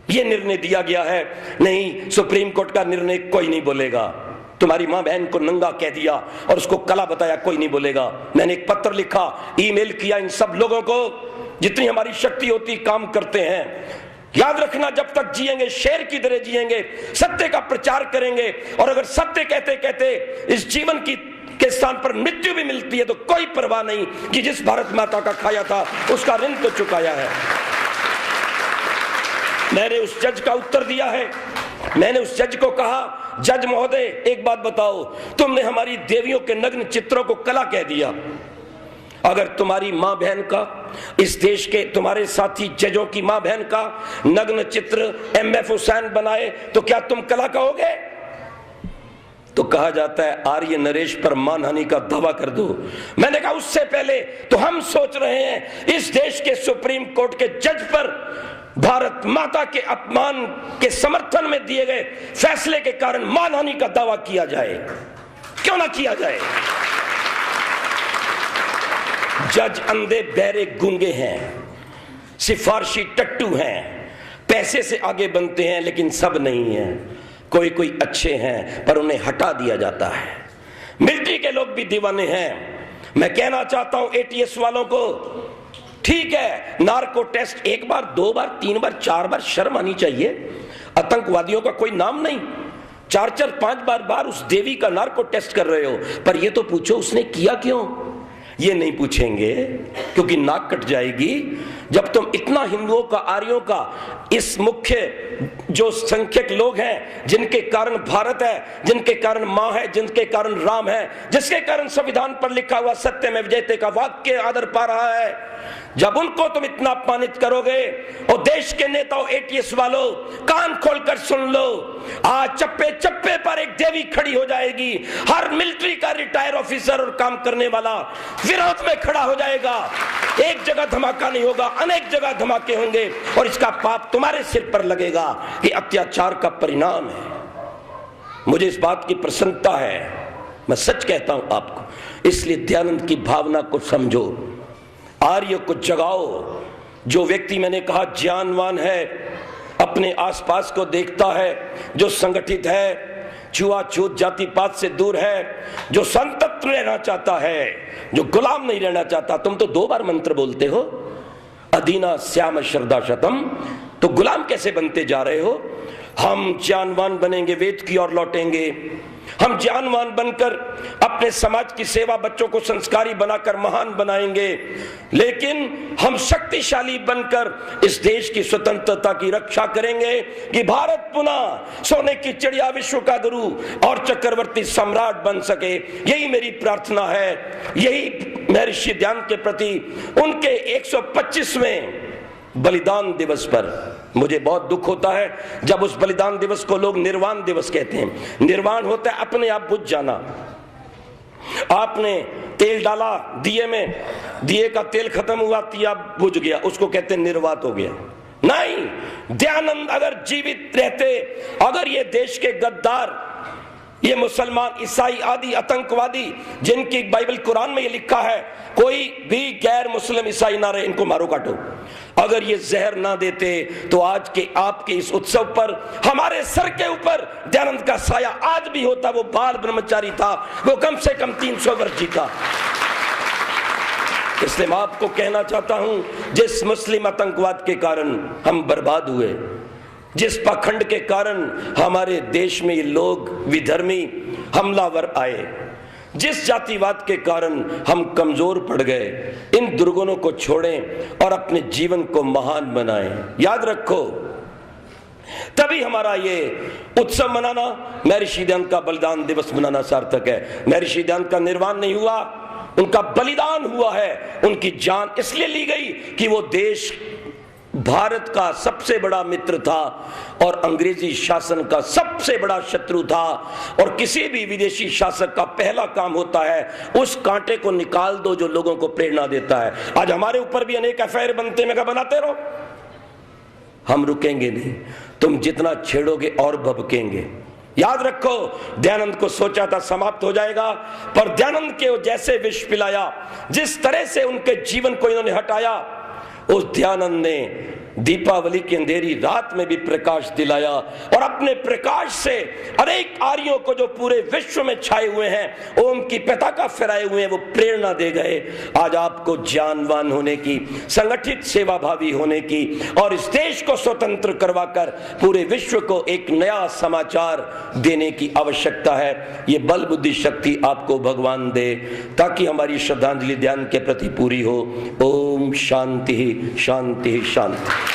ये निर्णय दिया गया है। नहीं, सुप्रीम कोर्ट का निर्णय कोई नहीं बोलेगा। तुम्हारी मां बहन को नंगा कह दिया और उसको कला बताया, कोई नहीं बोलेगा। मैंने एक पत्र लिखा, ईमेल किया इन सब लोगों को, जितनी हमारी शक्ति होती काम करते हैं। याद रखना, जब तक जिएंगे शेर की तरह जिएंगे, सत्य का प्रचार करेंगे। और अगर सत्य कहते कहते इस जीवन की के स्थान पर मृत्यु भी मिलती है तो कोई परवाह नहीं कि जिस भारत माता का खाया था उसका ऋण तो चुकाया है। मैंने उस जज का उत्तर दिया है। मैंने उस जज को कहा, जज महोदय एक बात बताओ, तुमने हमारी देवियों के नग्न चित्रों को कला कह दिया। अगर तुम्हारी मां बहन का, इस देश के तुम्हारे साथी जजों की मां बहन का नग्न चित्र MF हुसैन बनाए तो क्या तुम कला कहोगे? तो कहा जाता है आर्य नरेश पर मानहानि का दावा कर दो। मैंने कहा उससे पहले तो हम सोच रहे हैं इस देश के सुप्रीम कोर्ट के जज पर भारत माता के अपमान के समर्थन में दिए गए फैसले के कारण मानहानि का दावा किया जाए। क्यों ना किया जाए? जज अंधे बहरे गूंगे हैं, सिफारशी टट्टू हैं, पैसे से आगे बनते हैं लेकिन सब नहीं है। कोई कोई अच्छे हैं पर उन्हें हटा दिया जाता है। मिलिट्री के लोग भी दीवाने हैं, मैं कहना चाहता हूं एटीएस वालों को, ठीक है नार्को टेस्ट 1 बार 2 बार 3 बार 4 बार, शर्म आनी चाहिए। आतंकवादियों का कोई नाम नहीं, 4 5 बार उस देवी का नार्को टेस्ट कर रहे हो, पर ये तो पूछो उसने किया क्यों? ये नहीं पूछेंगे क्योंकि नाक कट जाएगी। जब तुम इतना हिंदुओं का, आर्यों का, इस मुख्य जो संख्यक लोग हैं जिनके कारण भारत है, जिनके कारण मां है, जिनके कारण राम है, जिसके कारण संविधान पर लिखा हुआ सत्य में विजयते का वाक्य आदर पा रहा है, जब उनको तुम इतना अपमानित करोगे, और देश के नेताओं एटीएस वालों कान खोलकर सुन लो, आज चप्पे चप्पे पर एक देवी खड़ी हो जाएगी। हर मिलिट्री का रिटायर ऑफिसर और काम करने वाला विरोध में खड़ा हो जाएगा। एक जगह धमाका नहीं होगा, अनेक जगह धमाके होंगे, और इसका पाप तुम्हारे सिर पर लगेगा कि अत्याचार का परिणाम है। मुझे इस बात की प्रसन्नता है, मैं सच कहता हूं आपको। इसलिए दयानंद की भावना को समझो, आर्य को जगाओ। जो व्यक्ति मैंने कहा ज्ञानवान है, अपने आसपास को देखता है, जो संगठित है, छुआछूत जाति पात से दूर है, जो संतत्व रहना चाहता है, जो गुलाम नहीं रहना चाहता। तुम तो 2 बार मंत्र बोलते हो, अदीना श्याम श्रद्धा शतम, तो गुलाम कैसे बनते जा रहे हो? हम ज्ञानवान बनेंगे, वेद की ओर लौटेंगे, हम ज्ञानवान बनकर अपने समाज की सेवा, बच्चों को संस्कारी बनाकर महान बनाएंगे, लेकिन हम शक्तिशाली बनकर इस देश की स्वतंत्रता की रक्षा करेंगे कि भारत पुनः सोने की चिड़िया, विश्व का गुरु और चक्रवर्ती सम्राट बन सके। यही मेरी प्रार्थना है, यही महर्षि ध्यान के प्रति उनके 125वें बलिदान दिवस पर मुझे बहुत दुख होता है जब उस बलिदान दिवस को लोग निर्वाण दिवस कहते हैं। निर्वाण होता है अपने आप बुझ जाना। आपने तेल डाला दिए में, दिए का तेल खत्म हुआ, दिया बुझ गया, उसको कहते हैं निर्वात हो गया। नहीं, दयानंद अगर जीवित रहते, अगर ये देश के गद्दार, ये मुसलमान, ईसाई आदि आतंकवादी, जिनकी बाइबल कुरान में ये लिखा है कोई भी गैर मुस्लिम ईसाई ना रहे, इनको मारो काटो, अगर ये जहर ना देते तो आज के आपके इस उत्सव पर हमारे सर के ऊपर दयानंद का साया आज भी होता। वो बाल ब्रह्मचारी था, वो कम से कम 300 वर्ष जीता। इसलिए मैं आपको कहना चाहता हूं, जिस मुस्लिम आतंकवाद के कारण हम बर्बाद हुए, जिस पाखंड के कारण हमारे देश में ये लोग विधर्मी हमलावर आए, जिस जातिवाद के कारण हम कमजोर पड़ गए, इन दुर्गुणों को छोड़ें और अपने जीवन को महान बनाएं। याद रखो, तभी हमारा ये उत्सव मनाना, महर्षि दयानंद का बलिदान दिवस मनाना सार्थक है। महर्षि दयानंद का निर्वाण नहीं हुआ, उनका बलिदान हुआ है। उनकी जान इसलिए ली गई कि वो देश भारत का सबसे बड़ा मित्र था और अंग्रेजी शासन का सबसे बड़ा शत्रु था। और किसी भी विदेशी शासक का पहला काम होता है उस कांटे को निकाल दो जो लोगों को प्रेरणा देता है। आज हमारे ऊपर भी अनेक एफआईआर बनते, मैं बनाते रहो, हम रुकेंगे नहीं। तुम जितना छेड़ोगे और भभकेंगे। याद रखो, दयानंद को सोचा था समाप्त हो जाएगा, पर दयानंद के जैसे विष पिलाया, जिस तरह से उनके जीवन को इन्होंने हटाया, उस दयानंद ने दीपावली की अंधेरी रात में भी प्रकाश दिलाया और अपने प्रकाश से अनेक आर्यों को जो पूरे विश्व में छाए हुए हैं, ओम की पताका फहराए हुए हैं, वो प्रेरणा दे गए। आज आपको ज्ञानवान होने की, संगठित सेवाभावी होने की और इस देश को स्वतंत्र करवाकर पूरे विश्व को एक नया समाचार देने की आवश्यकता है। ये बल बुद्धि शक्ति आपको भगवान दे ताकि हमारी श्रद्धांजलि ध्यान के प्रति पूरी हो। ओम शांति शांति शांति।